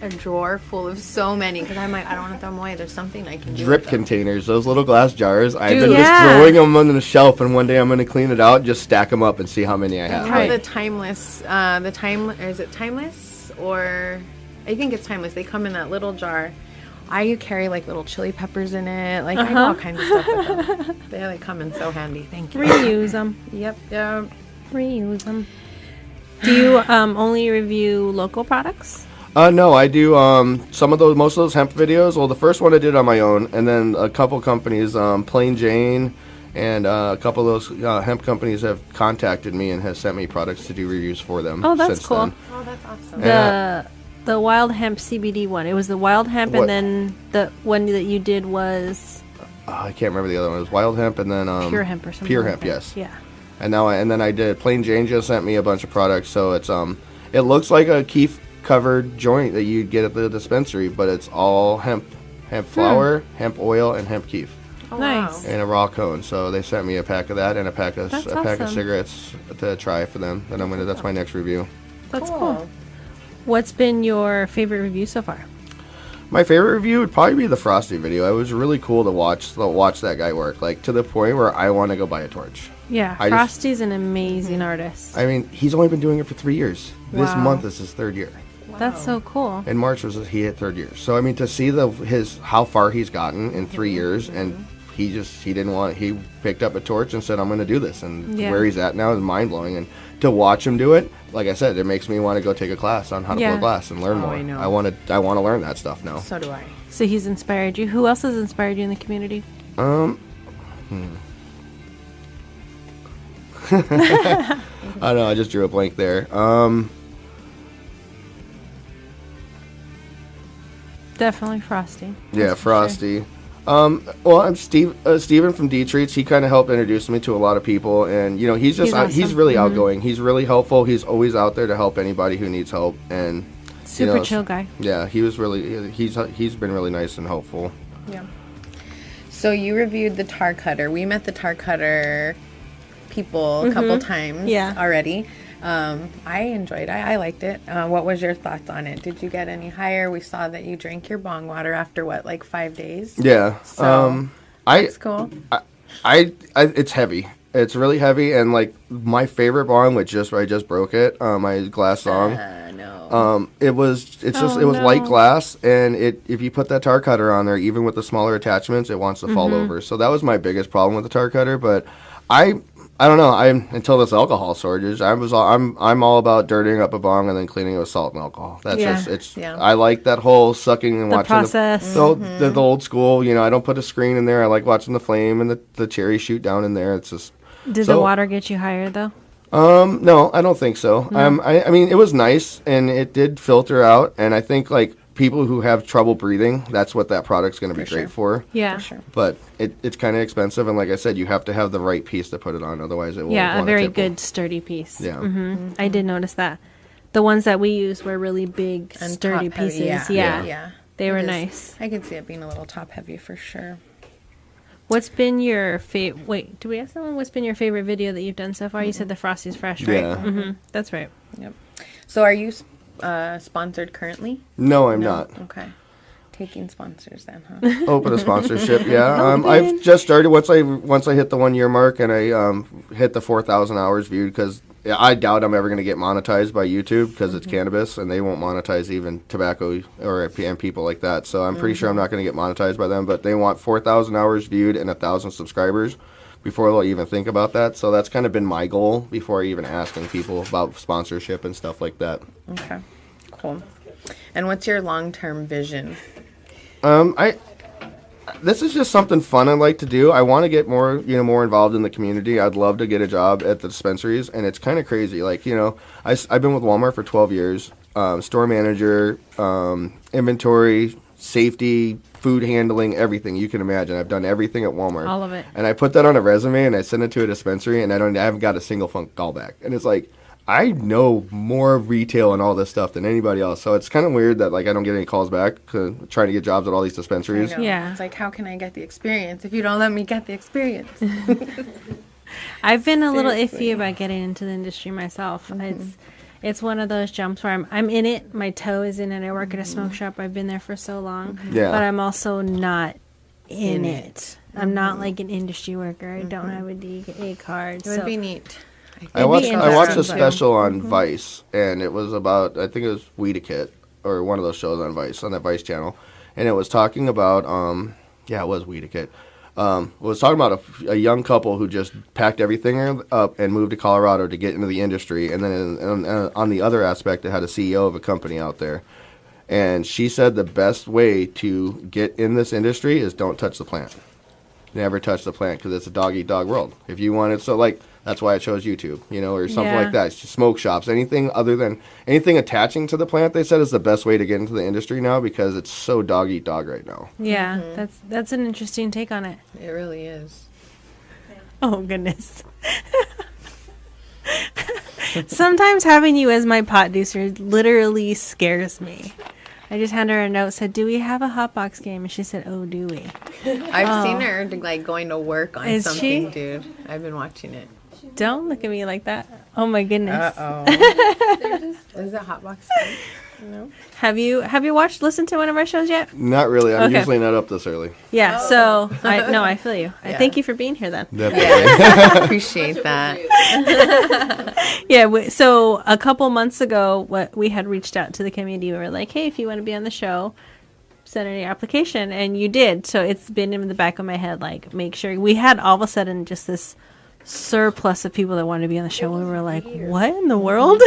a drawer full of so many because I'm like, I don't want to throw them away. There's something I can do. Drip with them. containers, those little glass jars. I've Dude, been just yeah. throwing them on the shelf, and one day I'm going to clean it out, just stack them up, and see how many I have. How Like, the timeless, is it timeless or I think it's timeless. They come in that little jar. I carry like little chili peppers in it. Like I do all kinds of stuff with them. They like come in so handy. Thank you. Reuse them. Yep. Reuse them. Do you only review local products? No, I do most of those hemp videos. Well, the first one I did on my own, and then a couple companies, Plain Jane, and a couple of those hemp companies have contacted me and has sent me products to do reviews for them. Oh, that's since cool. then. Oh, that's awesome. The wild hemp CBD one. It was the wild hemp, What? and then the one that you did was I can't remember the other one. It was wild hemp, and then pure hemp or something. Pure like hemp, that. yes. Yeah. And then I did Plain Jane just sent me a bunch of products, so it's it looks like a keef covered joint that you'd get at the dispensary, but it's all hemp flour, hemp oil, and hemp keef. Oh, Nice. In a raw cone. So they sent me a pack of that and a pack of That's pack of awesome. cigarettes to try for them. And that's my next review. That's cool. What's been your favorite review so far? My favorite review would probably be the Frosty video. It was really cool to watch that guy work, like to the point where I want to go buy a torch. Yeah, Frosty's an amazing artist. I mean, he's only been doing it for 3 years. This Wow. month is his third year. That's so cool. In March he hit third year. So I mean, to see how far he's gotten in 3 years, and he picked up a torch and said, "I'm going to do this," and where he's at now is mind blowing. And to watch him do it, like I said, it makes me want to go take a class on how to blow glass and learn more. I know. I want to learn that stuff now. So do I. So he's inspired you. Who else has inspired you in the community? I don't know. I just drew a blank there. Definitely Frosty. Yeah, That's for Frosty. sure. Well, I'm Steven from D-Treats. He kind of helped introduce me to a lot of people, and he's just He's awesome. he's really outgoing. He's really helpful. He's always out there to help anybody who needs help, and Super chill guy. Yeah, he's been really nice and helpful. Yeah. So you reviewed the tar cutter. We met the tar cutter people a couple times already. I enjoyed it. I liked it. What was your thoughts on it? Did you get any higher? We saw that you drank your bong water after 5 days? Yeah. So, that's cool. It's heavy. It's really heavy, and like my favorite bong, I just broke it. My glass song. No. It was light glass, and if you put that tar cutter on there, even with the smaller attachments, it wants to fall over. So that was my biggest problem with the tar cutter. But I don't know. Until this alcohol shortage, I'm all about dirtying up a bong and then cleaning it with salt and alcohol. That's I like that whole sucking and The watching process. the old school. I don't put a screen in there. I like watching the flame and the cherry shoot down in there. It's just. Did the water get you higher though? No, I don't think so. No. I mean, it was nice and it did filter out, and I think like people who have trouble breathing, that's what that product's going to be great for. Yeah. For sure. But it's kind of expensive, and like I said, you have to have the right piece to put it on, otherwise it will. Yeah, a very good sturdy piece. Yeah. I did notice that. The ones that we used were really big, And sturdy top heavy, pieces. Yeah. They were It is. nice. I could see it being a little top heavy for sure. What's been your favorite? Wait, do we ask someone what's been your favorite video that you've done so far? You said the Frosty's Fresh, right? Yeah. That's right. Yep. So are you sponsored currently? No, I'm not. Okay. Taking sponsors then, huh? Open a sponsorship, yeah. I've just started once I hit the 1 year mark and I hit the 4,000 hours viewed, because I doubt I'm ever going to get monetized by YouTube because it's cannabis and they won't monetize even tobacco and people like that. So I'm pretty sure I'm not going to get monetized by them, but they want 4,000 hours viewed and 1,000 subscribers before they'll even think about that. So that's kind of been my goal before even asking people about sponsorship and stuff like that. Okay. Cool. And what's your long-term vision? This is just something fun I like to do. I want to get more involved in the community. I'd love to get a job at the dispensaries, and it's kind of crazy. Like, I've been with Walmart for 12 years, store manager, inventory, safety, food handling, everything you can imagine. I've done everything at Walmart. All of it. And I put that on a resume, and I send it to a dispensary, and I haven't got a single phone call back. And it's like, I know more retail and all this stuff than anybody else. So it's kind of weird that, like, I don't get any calls back trying to get jobs at all these dispensaries. I know. Yeah. It's like, how can I get the experience if you don't let me get the experience? I've been a little Seriously. iffy about getting into the industry myself. It's one of those jumps where I'm in it, my toe is in it. I work at a smoke shop. I've been there for so long. Yeah. But I'm also not in it. I'm not like an industry worker. I don't have a DA card. It would be neat. I watched a interesting. special on Vice, and it was about, I think it was Weedakit, or one of those shows on Vice, on that Vice channel. and it was talking about it was Medicated. It was talking about a young couple who just packed everything up and moved to Colorado to get into the industry, and then on the other aspect, it had a CEO of a company out there, and she said the best way to get in this industry is don't touch the plant. Never touch the plant because it's a dog-eat-dog world. If you want it, so like that's why I chose YouTube, or something like that. It's just smoke shops, anything attaching to the plant. They said is the best way to get into the industry now because it's so dog-eat-dog right now. Yeah, that's an interesting take on it. It really is. Oh goodness. Sometimes having you as my pot deucer literally scares me. I just handed her a note, said, "Do we have a hotbox game?" And she said, "Oh, do we?" I've seen her like going to work on Is something, she? dude. I've been watching it. Don't look at me like that. Oh my goodness. Is it hotbox? No. Have you listened to one of our shows yet? Not really. I'm Okay. usually not up this early. Yeah. So I feel you. I Yeah. thank you for being here then. Definitely. Appreciate that. Yeah. So a couple months ago, we had reached out to the community. We were like, "Hey, if you want to be on the show, send in your application," and you did. So it's been in the back of my head, like, make sure we had all of a sudden just this surplus of people that wanted to be on the show. We were like, what in the world?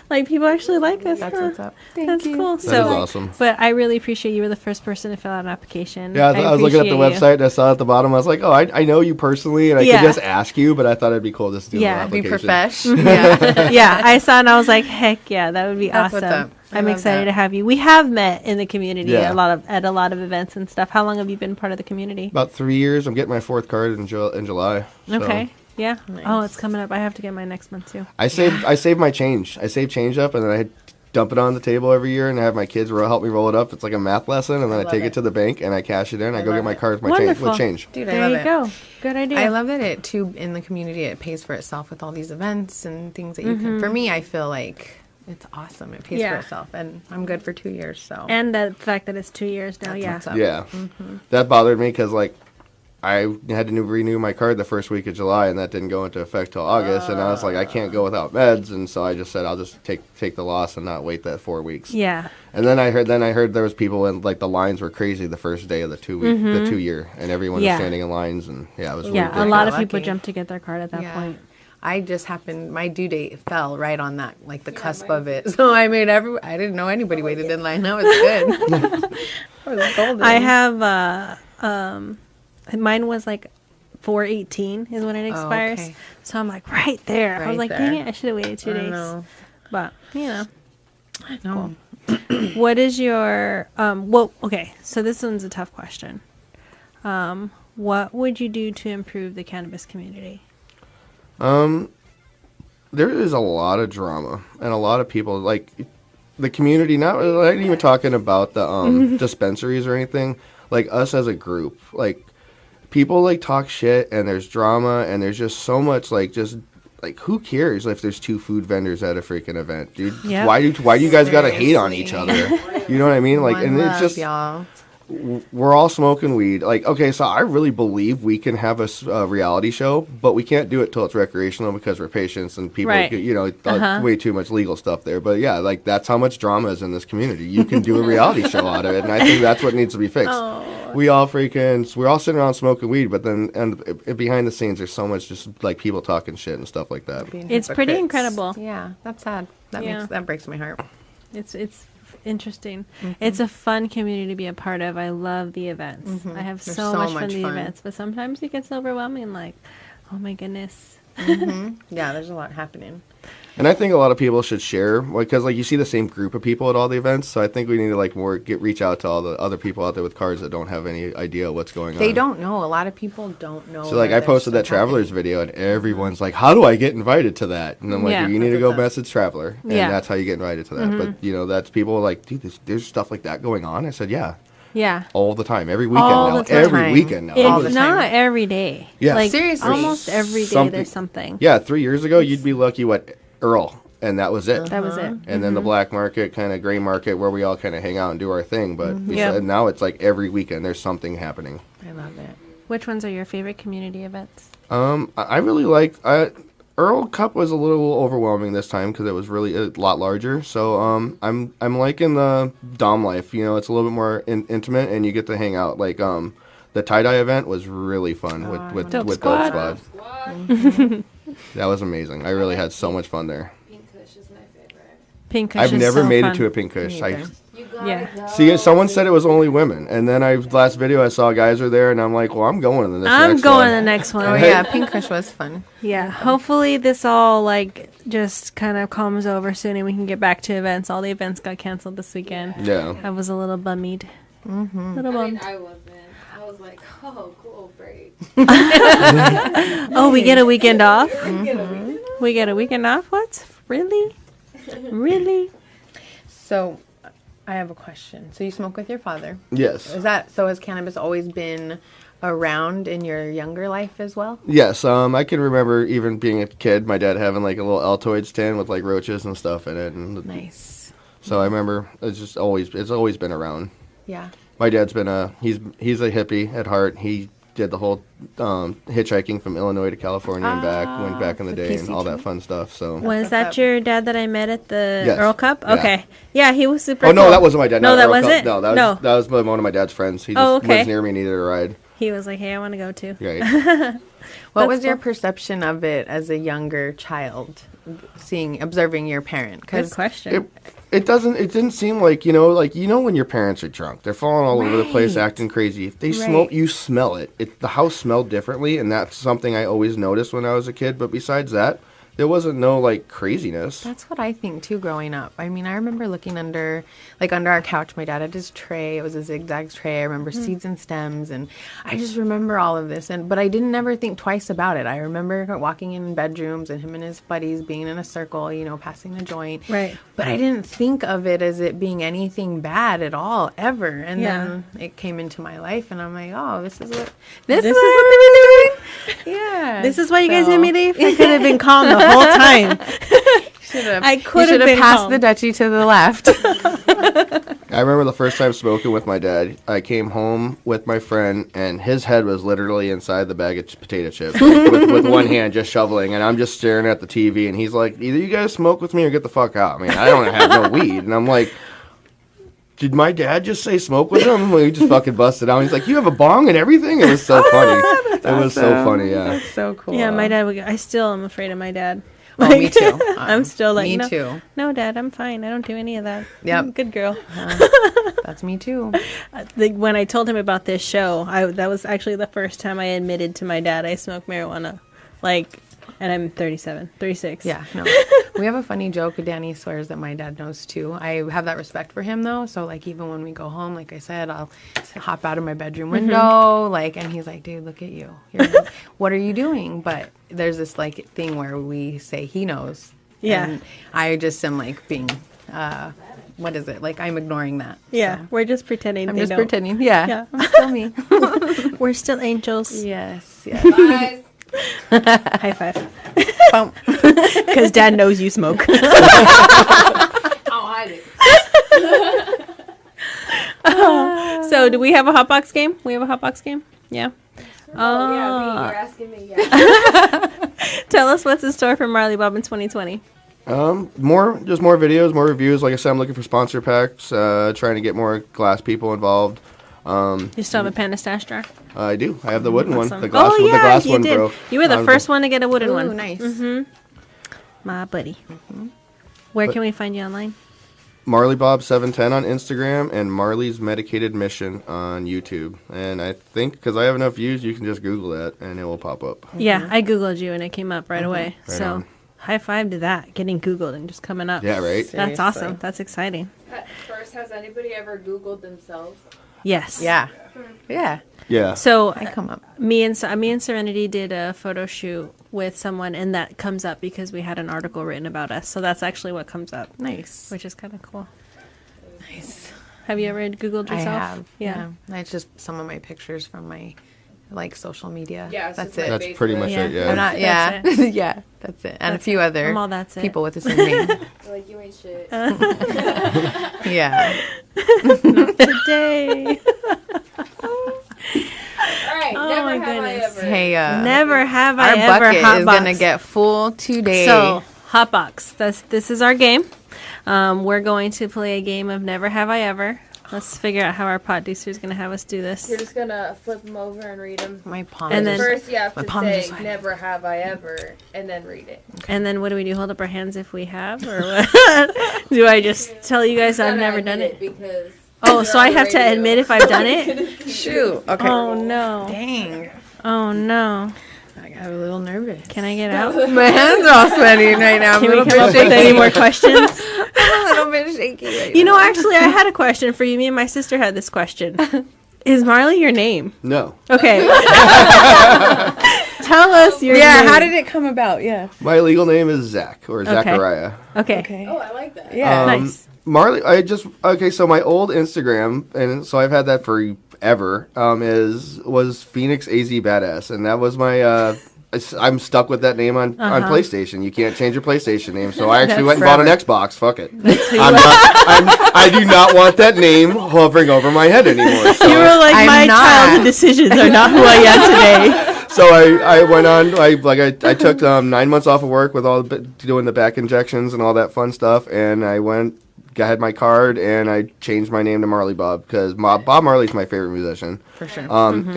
Like, people actually like us. That's huh? what's up. That's cool. That So is awesome. But I really appreciate you were the first person to fill out an application. Yeah, I was looking at the appreciate you. website and I saw at the bottom. I was like, oh, I know you personally, and I Yeah. could just ask you, but I thought it'd be cool just to do Yeah. an Be application. profesh. Yeah. Yeah, I saw and I was like, heck yeah, that would be That's what's awesome. up. I I'm love excited that. to have you. We have met in the community Yeah. at a lot of events and stuff. How long have you been part of the community? About 3 years. I'm getting my 4th card in July. So. Okay. Yeah. Nice. Oh, it's coming up. I have to get my next month too. I save my change. I save change up, and then I dump it on the table every year, and I have my kids help me roll it up. It's like a math lesson, and then I take it to the bank and I cash it in. I go get my card with Wonderful. change. Dude, I There love you it. go. Good idea. I love that it too in the community. It pays for itself with all these events and things that you can. For me, I feel like it's awesome. It pays Yeah. for itself, and I'm good for 2 years. So And the fact that it's 2 years now, That's yeah. what's up. Yeah, that bothered me because like I had to renew my card the first week of July, and that didn't go into effect till August. And I was like, I can't go without meds, and so I just said I'll just take the loss and not wait that 4 weeks. Yeah. And then I heard there was people and like the lines were crazy the first day of the 2 week the 2 year, and everyone Yeah. was standing in lines, and it was really Yeah, a great. lot of Lucky. people jumped to get their card at that Yeah. point. I just happened. My due date fell right on that, like the cusp of it. So I made I didn't know anybody waited in line. That was good. That was golden. I have mine was like 4/18 is when it expires. okay. So I'm like right there. I was Right like, there. dang it, I should have waited 2 I days. know. But No. what is your well, okay, so this one's a tough question. What would you do to improve the cannabis community? There is a lot of drama and a lot of people like the community. Not even talking about the dispensaries or anything. Like us as a group, like people like talk shit and there's drama and there's just so much like just like who cares if there's 2 food vendors at a freaking event, dude? Yeah. Why do you guys gotta hate on each other? You know what I mean? Like, One and love, it's just y'all. we're all smoking weed. Like, okay, so I really believe we can have a reality show, but we can't do it till it's recreational because we're patients and people, Right. way too much legal stuff there. But yeah, like that's how much drama is in this community. You can do a reality show out of it, and I think that's what needs to be fixed. We're all sitting around smoking weed, but then behind the scenes, there's so much just like people talking shit and stuff like that. Being It's pretty hypocrites. incredible. Yeah, that's sad. Yeah. That breaks my heart. It's interesting. It's a fun community to be a part of. I love the events. I have They're so so much fun much in the fun. events, but sometimes it gets overwhelming. Like, oh my goodness. Yeah, there's a lot happening. And I think a lot of people should share because like you see the same group of people at all the events. So I think we need to like reach out to all the other people out there with cards that don't have any idea what's going on. They don't know. A lot of people don't know. So like where I there's posted that stuff Travelers happening. video and everyone's like, how do I get invited to that? And I'm like, Yeah. you need to That's go what's up. message Traveler. And Yeah. that's how you get invited to that. But that's people like, dude, there's stuff like that going on. I said, yeah, Yeah. all the time. Every weekend All now. the Every time. weekend now. All If the not time. every day. Yeah. Like, Seriously. almost every day Something. there's something. Yeah, 3 years ago, you'd be lucky, Earl. And that was it. That was it. And then the black market, kind of gray market, where we all kind of hang out and do our thing. But Yep. now it's like every weekend there's something happening. I love it. Which ones are your favorite community events? I really like Earl Cup was a little overwhelming this time because it was really a lot larger. So I'm liking the Dom life. You know, it's a little bit more intimate, and you get to hang out. Like the tie-dye event was really fun with Dope Squad. That was amazing. I really had so much fun there. Pink Kush is my favorite. Pink Kush I've is never so made fun. it to a Pink Kush. You gotta go. See, someone said it was only women, and then last video I saw guys were there, and I'm like, well, I'm going to this. I'm next going one. to the next one. Oh yeah, Pink Kush was fun. Yeah, hopefully this all like just kind of calms over soon and we can get back to events. All the events got canceled this weekend. Yeah. I was a little bummied. Mm-hmm. Little I mean, bummed. I wasn't. I was like, oh, cool, break. Oh, we get a weekend off? Mm-hmm. We get a weekend off? What? Really? Really? So, I have a question. So you smoke with your father. Yes. Has cannabis always been around in your younger life as well? Yes. I can remember even being a kid, my dad having like a little Altoid stand with like roaches and stuff in it. And Nice. so I remember it's always been around. Yeah. My dad's been he's a hippie at heart. He did the whole hitchhiking from Illinois to California and back, went back in the the day and all PCT. that fun stuff. So. Was What's that up? your dad that I met at the Yes. Earl Cup? Yeah. Okay. Yeah, he was super Oh no, cool. that wasn't my dad. No, not that Earl was Cup. it? No, No. that was one of my dad's friends. He just Oh, okay. lives near me, needed a ride. He was like, hey, I want to go too. Right. What That's was your cool. perception of it as a younger child, observing your parent? Good question. It didn't seem like, when your parents are drunk, they're falling all over the place, Right. acting crazy. If they Right. smoke, you smell it. The house smelled differently, and that's something I always noticed when I was a kid. But besides that, there wasn't no like craziness. That's what I think too growing up. I mean, I remember looking under our couch. My dad had his tray. It was a zigzag tray. I remember seeds and stems, and I just remember all of this. But I didn't ever think twice about it. I remember walking in bedrooms and him and his buddies being in a circle, passing the joint. Right. But I didn't think of it as it being anything bad at all, ever. And Yeah. then it came into my life, and I'm like, oh, this is what This is what I'm doing. Yeah. This is why you guys So- made me leave? I could have been calm the whole time. I could have been passed calm. the Dutchie to the left. I remember the first time smoking with my dad. I came home with my friend, and his head was literally inside the bag of potato chips, with one hand just shoveling, and I'm just staring at the TV, and he's like, either you guys smoke with me or get the fuck out. I mean, I don't have no weed. And I'm like, did my dad just say smoke with him? Well, he just fucking busted out. He's like, you have a bong and everything? It was so funny. It was so funny, yeah. That's so cool. Yeah, my dad would go, I still am afraid of my dad. Oh, me too. I'm still like, me no, too. no, Dad, I'm fine. I don't do any of that. Yep. Good girl. That's me too. When I told him about this show, that was actually the first time I admitted to my dad I smoke marijuana. And I'm 36. Yeah, no. We have a funny joke. Danny swears that my dad knows too. I have that respect for him though. So even when we go home, like I said, I'll hop out of my bedroom window, and he's like, dude, look at you. What are you doing? But there's this thing where we say he knows. Yeah. And I just am being, what is it? I'm ignoring that. Yeah, So we're just pretending I'm they just don't. pretending. Yeah. Yeah. I'm still me. We're still angels. Yes. Yes. Guys, High five. Bump. Because Dad knows you smoke. I'll hide it. So, do we have a hotbox game? We have a hotbox game? Yeah. Oh, yeah, you're asking me, yeah. Tell us what's in store for Marley Bob in 2020. More videos, more reviews. Like I said, I'm looking for sponsor packs, trying to get more glass people involved. You still have a Panda stash jar? I do. I have the wooden Awesome. one. The glass, oh, yeah, the glass you one did. broke. You were the first one to get a wooden Ooh, one. nice. My buddy. Where can we find you online? Marley Bob 710 on Instagram and Marley's Medicated Mission on YouTube. And I think because I have enough views, you can just Google that and it will pop up. Yeah, I Googled you and it came up right away. Right so, on. high five to that. Getting Googled and just coming up. Yeah, right? That's Seriously. awesome. That's exciting. First, has anybody ever Googled themselves? Yes. Yeah. Yeah. Yeah. So, I come up. me and Serenity did a photo shoot with someone, and that comes up because we had an article written about us. So that's actually what comes up, Nice. which is kind of cool. Nice. Have you ever Googled yourself? I have. Yeah. It's just some of my pictures from my social media. Yeah, it's that's just it. my That's pretty much Yeah. it, yeah. I'm not. Yeah. That's Yeah. That's it. And That's a few it. other I'm all that's it. people with the same name. Like, you ain't shit. Yeah. Today. All right. Oh never my have goodness. I ever. Hey, Never have I our ever bucket hotbox. is gonna get full today. So hotbox. This is our game. We're going to play a game of Never Have I Ever. Let's figure out how our producer is going to have us do this. You're just gonna flip them over and read them. my palm. And is then- First, you have my to palm say just went. "Never have I ever," and then read it. And then what do we do? Hold up our hands if we have, or what? Do I just tell you guys I've Gotta never admit done it? because. Oh, you're so on I the have to radio. admit if I've done it? Shoot. Okay. Oh no! Dang. Oh no! I got a little nervous. Can I get out? My hands are all sweaty right now. I'm Can a we little come up bit with any shaky. more questions? I'm a little bit shaky right You now. know, actually, I had a question for you. Me and my sister had this question. Is Marley your name? No. Okay. Tell us your Yeah, name. how did it come about? Yeah. My legal name is Zach or Zachariah. Okay. Oh, I like that. Yeah. Nice. Marley, so my old Instagram, and so I've had that forever, was Phoenix AZ Badass, and that was my, I'm stuck with that name on PlayStation. You can't change your PlayStation name, so I actually went and bought an Xbox. Fuck it. I do not want that name hovering over my head anymore. So, You were like, I'm my not. childhood decisions are not who I am today. so I went on, I took 9 months off of work with all doing the back injections and all that fun stuff, and I had my card, and I changed my name to Marley Bob, because Bob Marley's my favorite musician. For sure.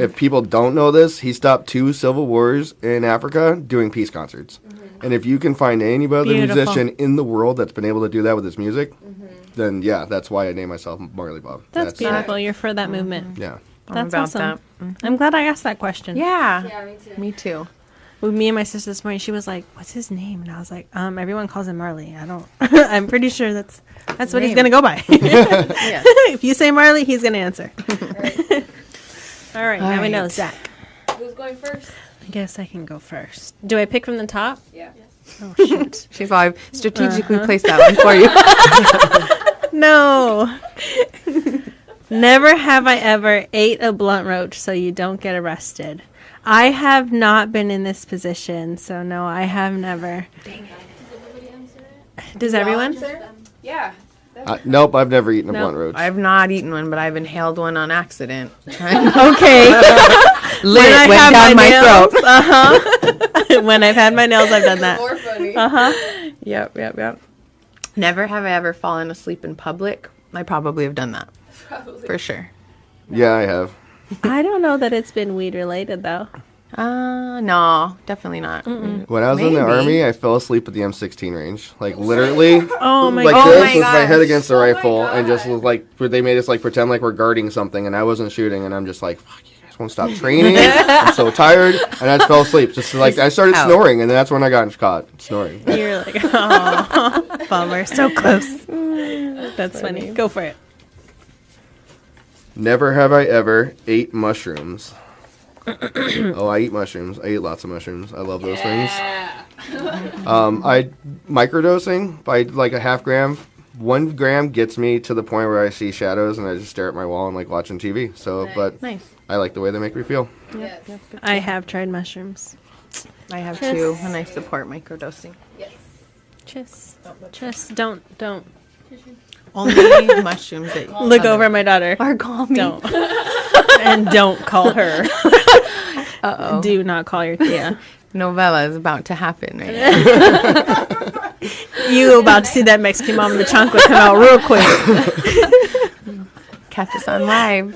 If people don't know this, he stopped 2 civil wars in Africa doing peace concerts. And if you can find any other Beautiful. musician in the world that's been able to do that with his music, then yeah, that's why I named myself Marley Bob. That's beautiful. You're for that movement. Yeah. I'm That's about awesome. that. I'm glad I asked that question. Yeah. Yeah, me too. Me too. With me and my sister this morning, she was like, "What's his name?" And I was like, "Everyone calls him Marley. I don't. I'm pretty sure that's what he's name. gonna go by. Yeah. If you say Marley, he's gonna answer." All right, now we know right. Zach. Who's going first? I guess I can go first. Do I pick from the top? Yeah. Oh shoot! She's all, I've strategically placed that one for you. No. Never have I ever ate a blunt roach so you don't get arrested. I have not been in this position, so no, I have never. Does everyone? Yeah. Nope, I've never eaten a No. blunt roach. I've not eaten one, but I've inhaled one on accident. Okay. Lit went down my throat. Uh-huh. When I've had my nails, I've done that. More funny. Uh-huh. Yep. Never have I ever fallen asleep in public. I probably have done that. Probably. For sure. Yeah, I have. I don't know that it's been weed related, though. No, definitely not. When I was in the Maybe. Army, I fell asleep at the M16 range. Like, literally, Oh, my like God. this my with my head gosh. against the rifle, my and just God. was like, they made us like pretend like we're guarding something, and I wasn't shooting, and I'm just like, fuck, you guys won't stop training. I'm so tired, and I just fell asleep. Just like I started out. snoring, and that's when I got caught snoring. You're like, oh, bummer. So close. That's funny. Go for it. Never have I ever ate mushrooms. Oh, I eat mushrooms. I eat lots of mushrooms. I love those things. I microdosing by like a half gram. 1 gram gets me to the point where I see shadows and I just stare at my wall and like watching TV. So, but Nice. I like the way they make me feel. Yes. I have tried mushrooms. I have Cheers. two, and I support microdosing. Yes. Just don't Only mushrooms that look over at my daughter. are calming. Don't. And don't call her. Uh-oh. Do not call your Thea. Novella is about to happen right now. You about to see that Mexican mom in the trunk would come out real quick. Catch us on live.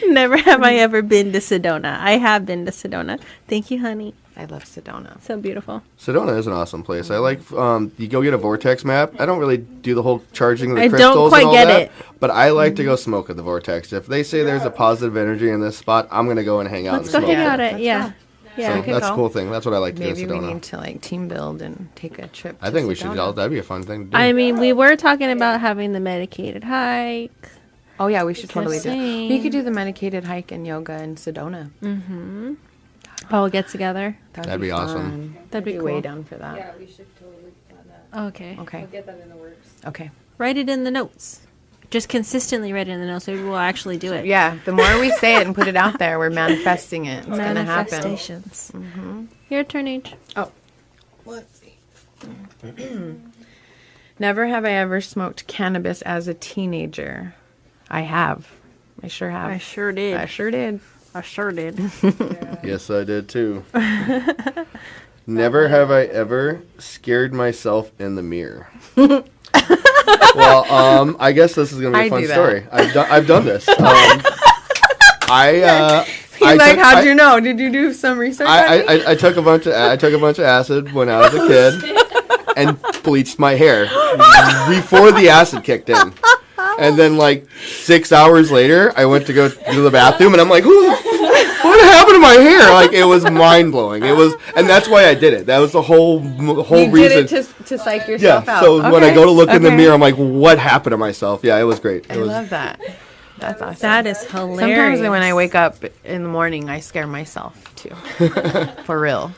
Never have I ever been to Sedona. I have been to Sedona. Thank you, honey. I love Sedona. So beautiful. Sedona is an awesome place. I like, you go get a Vortex map. I don't really do the whole charging of the I don't crystals quite and all get that, it. but I like to go smoke at the Vortex. If they say there's a positive energy in this spot, I'm going to go and hang out Let's and go smoke. hang it. out at let's yeah. go. Yeah. So could that's a go. cool thing. That's what I like to Maybe do in we Sedona. need to like team build and take a trip. I to think we should. Sedona. That'd be a fun thing to do. I mean, we were talking about having the medicated hike. Oh yeah, we should totally do it. saying. We could do the medicated hike and yoga in Sedona. All get together. That'd be awesome. fun. That'd be way cool. down for that. Yeah, we should totally plan that. Okay. Okay. We'll get that in the works. Okay. Write it in the notes. Just consistently write it in the notes. Maybe we'll actually do it. Yeah, the more we say it and put it out there, we're manifesting it. It's gonna happen. Manifestations. Your turn, Age. Let's see. Never have I ever smoked cannabis as a teenager. I have. I sure have. I sure did. I sure did. I sure did. Yes, I did too. Never have I ever scared myself in the mirror. Well, I guess this is gonna be a fun story. I've done this. How'd you know? Did you do some research? I took a bunch of acid when I was a kid and bleached my hair before the acid kicked in. And then, like, 6 hours later, I went to go to the bathroom, and I'm like, what happened to my hair? Like, it was mind-blowing. And that's why I did it. That was the whole reason. You did it to psych yourself out. So when I go to look in the mirror, I'm like, what happened to myself? Yeah, it was great. I love that. That's awesome. That is hilarious. Sometimes when I wake up in the morning, I scare myself, too. For real.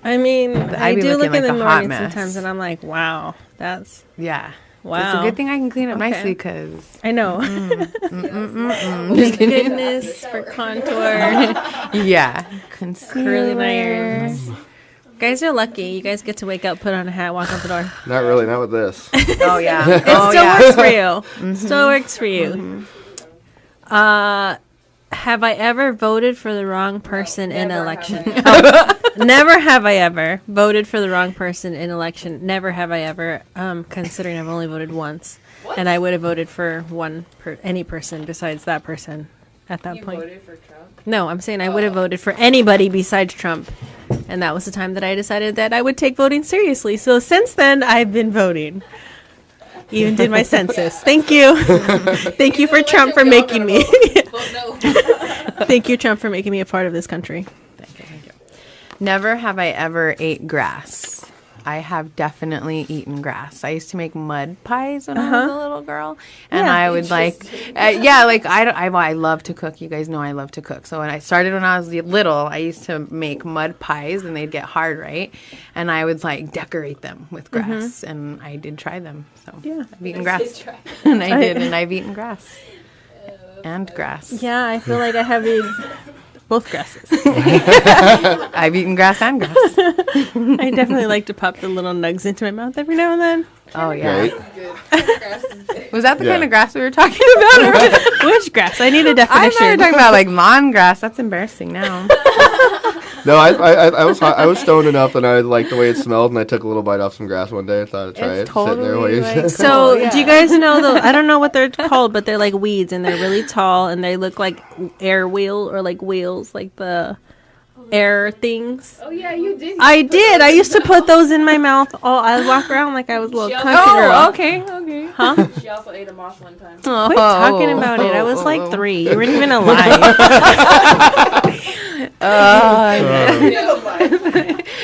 I mean, I do look in the morning mess. sometimes, and I'm like, wow, that's... Yeah. Wow. It's a good thing I can clean up nicely because... I know. Thank goodness for contour. Yeah. Concealer. Curling irons. Guys are lucky. You guys get to wake up, put on a hat, walk out the door. Not really, not with this. Oh, yeah. It still works for you. Still works for you. Have I ever voted for the wrong person in an election? Never have I ever voted for the wrong person in election. Never have I ever, considering I've only voted once. What? And I would have voted for any person besides that person at that point. You voted for Trump? No, I'm saying I would have voted for anybody besides Trump. And that was the time that I decided that I would take voting seriously. So since then, I've been voting. Even did my census. Thank you. Thank you for Trump for making me. Thank you, Trump, for making me a part of this country. Thank you. Never have I ever ate grass. I have definitely eaten grass. I used to make mud pies when I was a little girl, and I would I love to cook. You guys know I love to cook. So when I was little, I used to make mud pies, and they'd get hard, right? And I would like decorate them with grass, and I did try them. So yeah, I've eaten grass, and I've eten grass and grass. Yeah, I feel like I have these. Both grasses. I've eaten grass and grass. I definitely like to pop the little nugs into my mouth every now and then. Oh, yeah. Right? Was that the kind of grass we were talking about? Which grass? I need a definition. I thought you were talking about like lawn grass. That's embarrassing now. No, I was stoned enough that I liked the way it smelled, and I took a little bite off some grass one day. I thought I'd try it. Totally sitting there so, do you guys know I don't know what they're called, but they're like weeds, and they're really tall, and they look like air wheel or like wheels, like the air things. Oh yeah, you did. I did. I used to put those in my mouth. I walk around like I was a little country girl. Okay. Huh? She also ate a moth one time. Quit talking about it. I was like 3. You weren't even alive.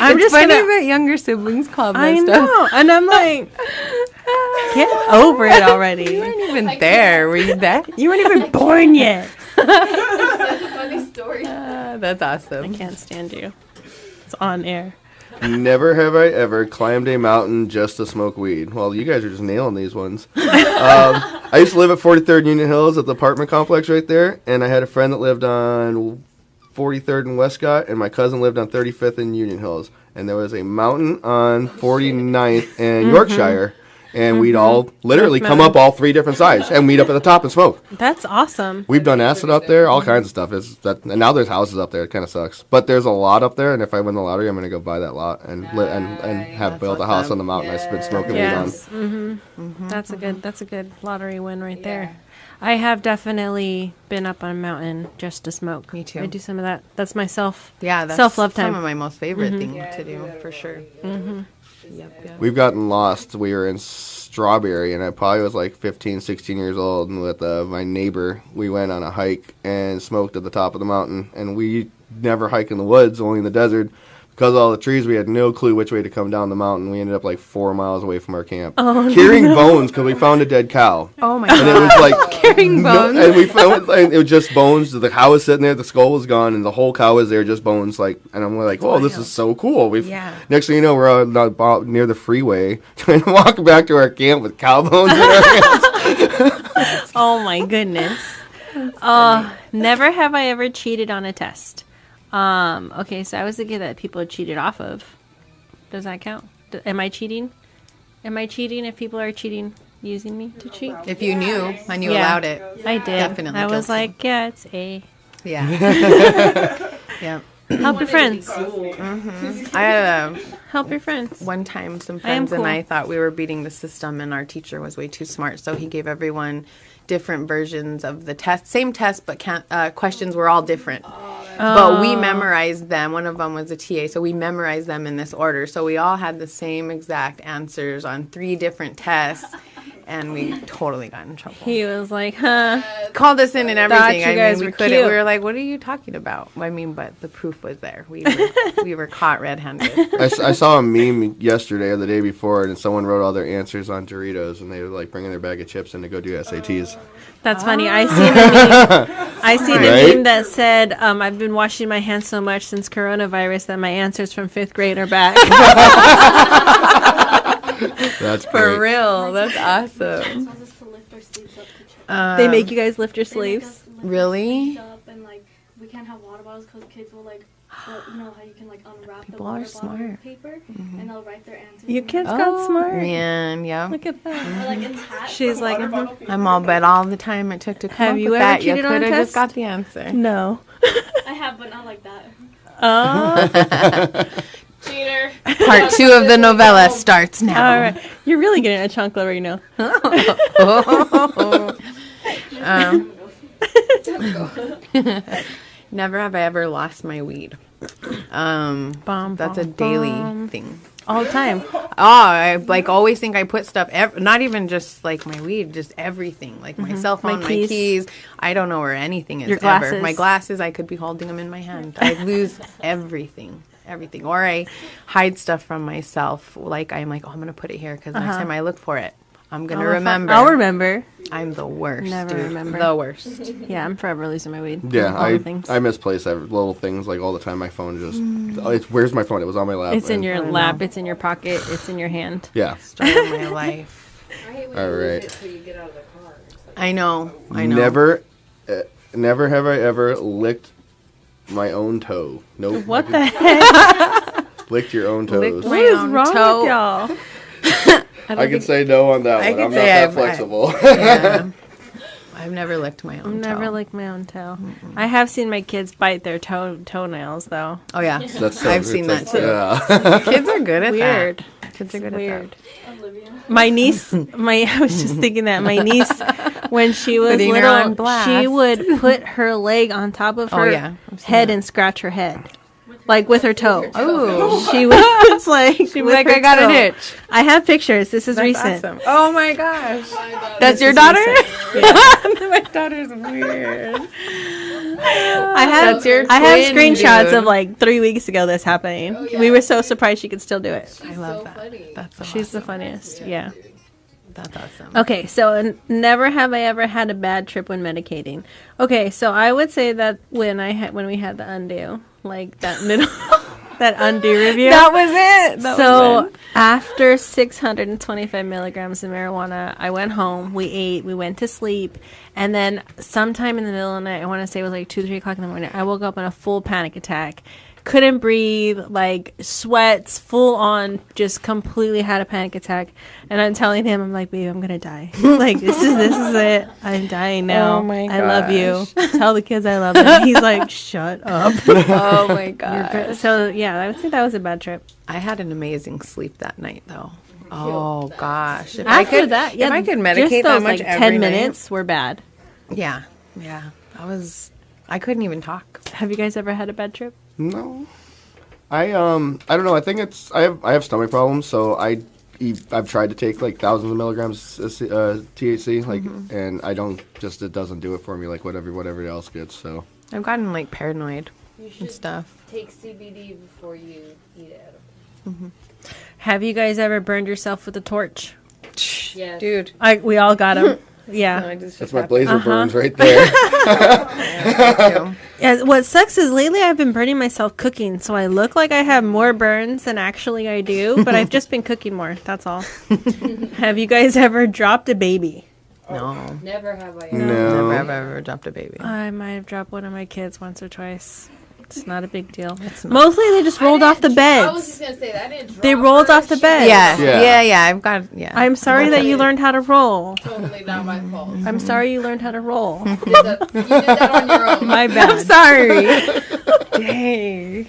It's funny that younger siblings call that I stuff. know, and I'm like, get over it already. You weren't even there. Were you there? You weren't even born yet. Such a funny story. That's awesome. I can't stand you. It's on air. Never have I ever climbed a mountain just to smoke weed. Well, you guys are just nailing these ones. I used to live at 43rd Union Hills at the apartment complex right there, and I had a friend that lived on 43rd and Westcott, and my cousin lived on 35th and Union Hills. And there was a mountain on 49th and Yorkshire, and we'd all literally come up all 3 different sides and meet up at the top and smoke. That's awesome. We've done acid up there, all kinds of stuff. And now there's houses up there. It kind of sucks, but there's a lot up there. And if I win the lottery, I'm gonna go buy that lot and have build a house on the mountain I've been smoking weed on. That's a good lottery win right there. I have definitely been up on a mountain just to smoke. Me too. I do some of that. That's my that's self-love time. Some of my most favorite thing to do, for sure. Yep. We've gotten lost. We were in Strawberry, and I probably was like 15, 16 years old, and with my neighbor, we went on a hike and smoked at the top of the mountain. And we never hike in the woods, only in the desert. Because of all the trees, we had no clue which way to come down the mountain. We ended up like 4 miles away from our camp. Carrying bones, because we found a dead cow. Oh my God. And it was like... Carrying bones? And we found it was just bones. The cow was sitting there, the skull was gone, and the whole cow was there, just bones. Like, and I'm like, oh, this is so cool. Next thing you know, we're out near the freeway, trying to walk back to our camp with cow bones in our hands. Oh my goodness. Never have I ever cheated on a test. Okay, so I was thinking that people cheated off of. Does that count? Am I cheating? Am I cheating if people are cheating using me to cheat. If you knew and you Yeah. allowed it. I did. Definitely I was guilty. like, yeah, it's A. Yeah. Yeah. Help your friends. I had Help your friends. one time some I am friends and cool. I thought we were beating the system and our teacher was way too smart. So he gave everyone different versions of the test. Same test, but questions were all different. But we memorized them. One of them was a TA. So we memorized them in this order. So we all had the same exact answers on 3 different tests. And we totally got in trouble. He was like, huh. Called us in and everything. you I guys mean, we were couldn't. cute. We were like, "What are you talking about?" I mean, but the proof was there. We were caught red-handed. I saw a meme yesterday or the day before, and someone wrote all their answers on Doritos, and they were like bringing their bag of chips in to go do SATs. That's funny. I seen a meme. I seen a Right? meme that said, I've been washing my hands so much since coronavirus that my answers from 5th grade are back. That's For great. real, that's awesome. Want us to lift our sleeves up to check. They make you guys lift your sleeves. Really? Up and like we can't have water bottles because kids will like, you know how you can like unwrap People the are water bottle smart. paper and they'll write their answers. You in kids it. got smart. Man, yeah. Look at that. Or like in the hat. She's like, I'm all bet all the time it took to come Have up you with ever that. You cheated on could a have test? just got the answer. no. I have, but not like that. Oh, Cheater. Part 2 of the novella starts now. all right. You're really getting a chunkler right now. Never have I ever lost my weed. Bum, That's a bum, daily bum. thing. All the time. Oh, I like always think I put stuff, not even just like my weed, just everything, like my cell phone, My my keys. keys. I don't know where anything is Your ever. glasses. My glasses, I could be holding them in my hand. I lose everything. Or I hide stuff from myself. Like I'm like, oh, I'm gonna put it here because next time I look for it, I'm gonna remember. I'll remember. I'm the worst. Never dude. remember. The worst. Yeah, I'm forever losing my weed. Yeah, All the things. I misplace little things like all the time. My phone just, where's my phone? It was on my lap. It's in and- your lap. It's in your pocket. It's in your hand. Yeah. Story of my life. All right. I know. Never have I ever licked my own toe. Nope. What the heck? Licked your own toes. Licked What my is own wrong toe. with y'all? I can say no on that I one. can I'm not say that I've- flexible. Yeah. I've never licked my own toe. Never licked my own toe. I have seen my kids bite their toenails though. Oh yeah, That's so, I've seen it's that like- too. Yeah. Kids are good at Weird. that. Kids are good Weird. at Olivia. My niece, I was just thinking that my niece, when she was Putting her little, on blast. she would put her leg on top of Oh, her yeah. I've seen head that. and scratch her head, like with her toe. Oh, She was like, she'd be like, I got an itch. I have pictures. This is That's recent. awesome. Oh my gosh, that's your daughter? My daughter's weird. I have That's your I have twin, screenshots dude. of like 3 weeks ago this happening. We were so surprised she could still do it. I love that. That's so She's the awesome. funniest. Yeah. That's awesome. Okay, so never have I ever had a bad trip when medicating. Okay, so I would say that when we had the undo, like that middle, that undo review. That was it. That was So it. after 625 milligrams of marijuana, I went home. We ate. We went to sleep, and then sometime in the middle of the night, I want to say it was like 2, 3 o'clock in the morning. I woke up in a full panic attack. Couldn't breathe, like sweats, full on, just completely had a panic attack. And I'm telling him, I'm like, babe, I'm gonna die. Like this is it. I'm dying now. Oh my I love you. Tell the kids I love them. He's like, shut up. Oh my god. So yeah, I would say that was a bad trip. I had an amazing sleep that night, though. Oh gosh! If After that, yeah, if I could just medicate those that much like every 10 night- minutes were bad. Yeah, I couldn't even talk. Have you guys ever had a bad trip? No. I don't know. I think it's I have stomach problems, so I've tried to take like thousands of milligrams of THC, like, and I don't it doesn't do it for me like what everybody else gets. So I've gotten like paranoid You and should stuff. take CBD before you eat edible. Have you guys ever burned yourself with a torch? Yes. Dude, We all got them. Yeah. that's my blazer burns right there. Yeah. What sucks is lately I've been burning myself cooking, so I look like I have more burns than actually I do. But I've just been cooking more. That's all. Have you guys ever dropped a baby? No, Never have I ever. never No. have I ever dropped a baby. I might have dropped one of my kids once or twice. It's not a big deal. It's not. Mostly they just rolled off the I was just beds. gonna say that. I didn't drop They rolled her. off the She bed. Yeah. I've got. Yeah. I'm sorry that you learned how to roll. Totally not my fault. I'm sorry you learned how to roll. You did that on your own. My bad. I'm sorry. Dang.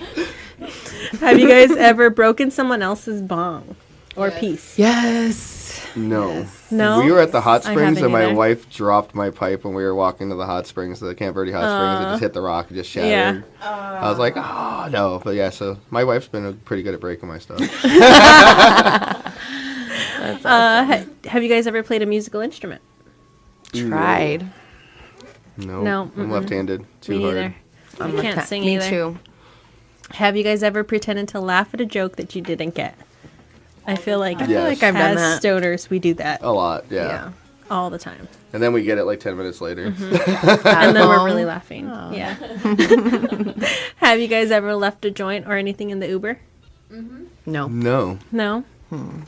Have you guys ever broken someone else's bong or Yes. piece? Yes. No. No? We were at the hot I springs, haven't and my either. wife dropped my pipe when we were walking to the hot springs, the Camp Verde hot springs. It just hit the rock and just shattered. I was like, oh, no. But yeah, so my wife's been pretty good at breaking my stuff. Have you guys ever played a musical instrument? Tried. No. No, I'm left-handed. Too Me hard. neither. I can't sing Me either. too. Have you guys ever pretended to laugh at a joke that you didn't get? I feel like I feel like I've done as that. stoners we do that A lot, yeah. Yeah. all the time, And then we get it like 10 minutes later. and then we're really laughing. Yeah. Have you guys ever left a joint or anything in the Uber? No. No. No,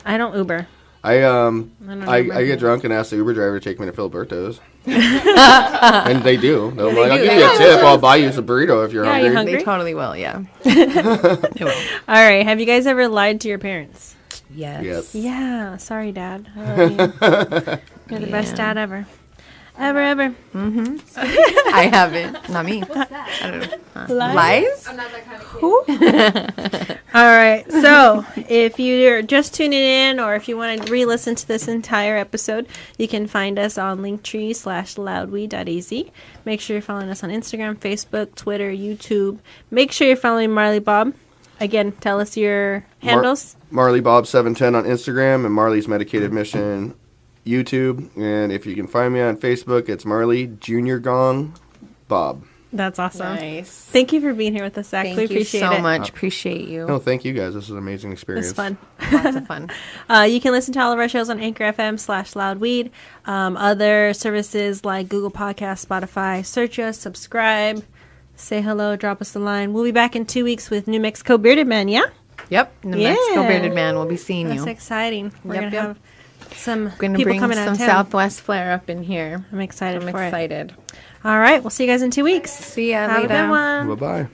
I don't Uber. I don't I remember. get drunk and ask the Uber driver to take me to Filiberto's. And they do. They're like, I'll do. give you a tip. I'll buy you some burrito if you're Yeah, hungry. you hungry? They totally will. Yeah. All right. Have you guys ever lied to your parents? Yes. Yes. Yeah. Sorry, Dad. I love you. You're the best dad ever. Ever. I haven't. Not me. What's that? I don't know. Huh. Lies? I'm not that kind of kid. All right. So if you're just tuning in or if you want to re-listen to this entire episode, you can find us on linktree/loudweed.az. Make sure you're following us on Instagram, Facebook, Twitter, YouTube. Make sure you're following Marley Bob. Again, tell us your handles. Marley Bob 710 on Instagram and Marley's Medicated Mission YouTube. And if you can find me on Facebook, it's Marley Junior Gong Bob. That's awesome. Nice. Thank you for being here with us, Zach. Thank we you appreciate so it. much. Appreciate you. No, thank you guys. This is an amazing experience. It's fun. Lots of fun. You can listen to all of our shows on Anchor FM/loudweed. Other services like Google Podcasts, Spotify. Search us, subscribe, say hello, drop us a line. We'll be back in 2 weeks with New Mexico Bearded Man, yeah? Yep. The Yeah. Mexico Bearded Man will be seeing That's you. exciting. We're Yep, going to yep. have some Going to people bring coming out some of town. Southwest flair up in here. I'm excited I'm for it. excited. All right. We'll see you guys in 2 weeks. See ya Have later. a good one. Bye-bye.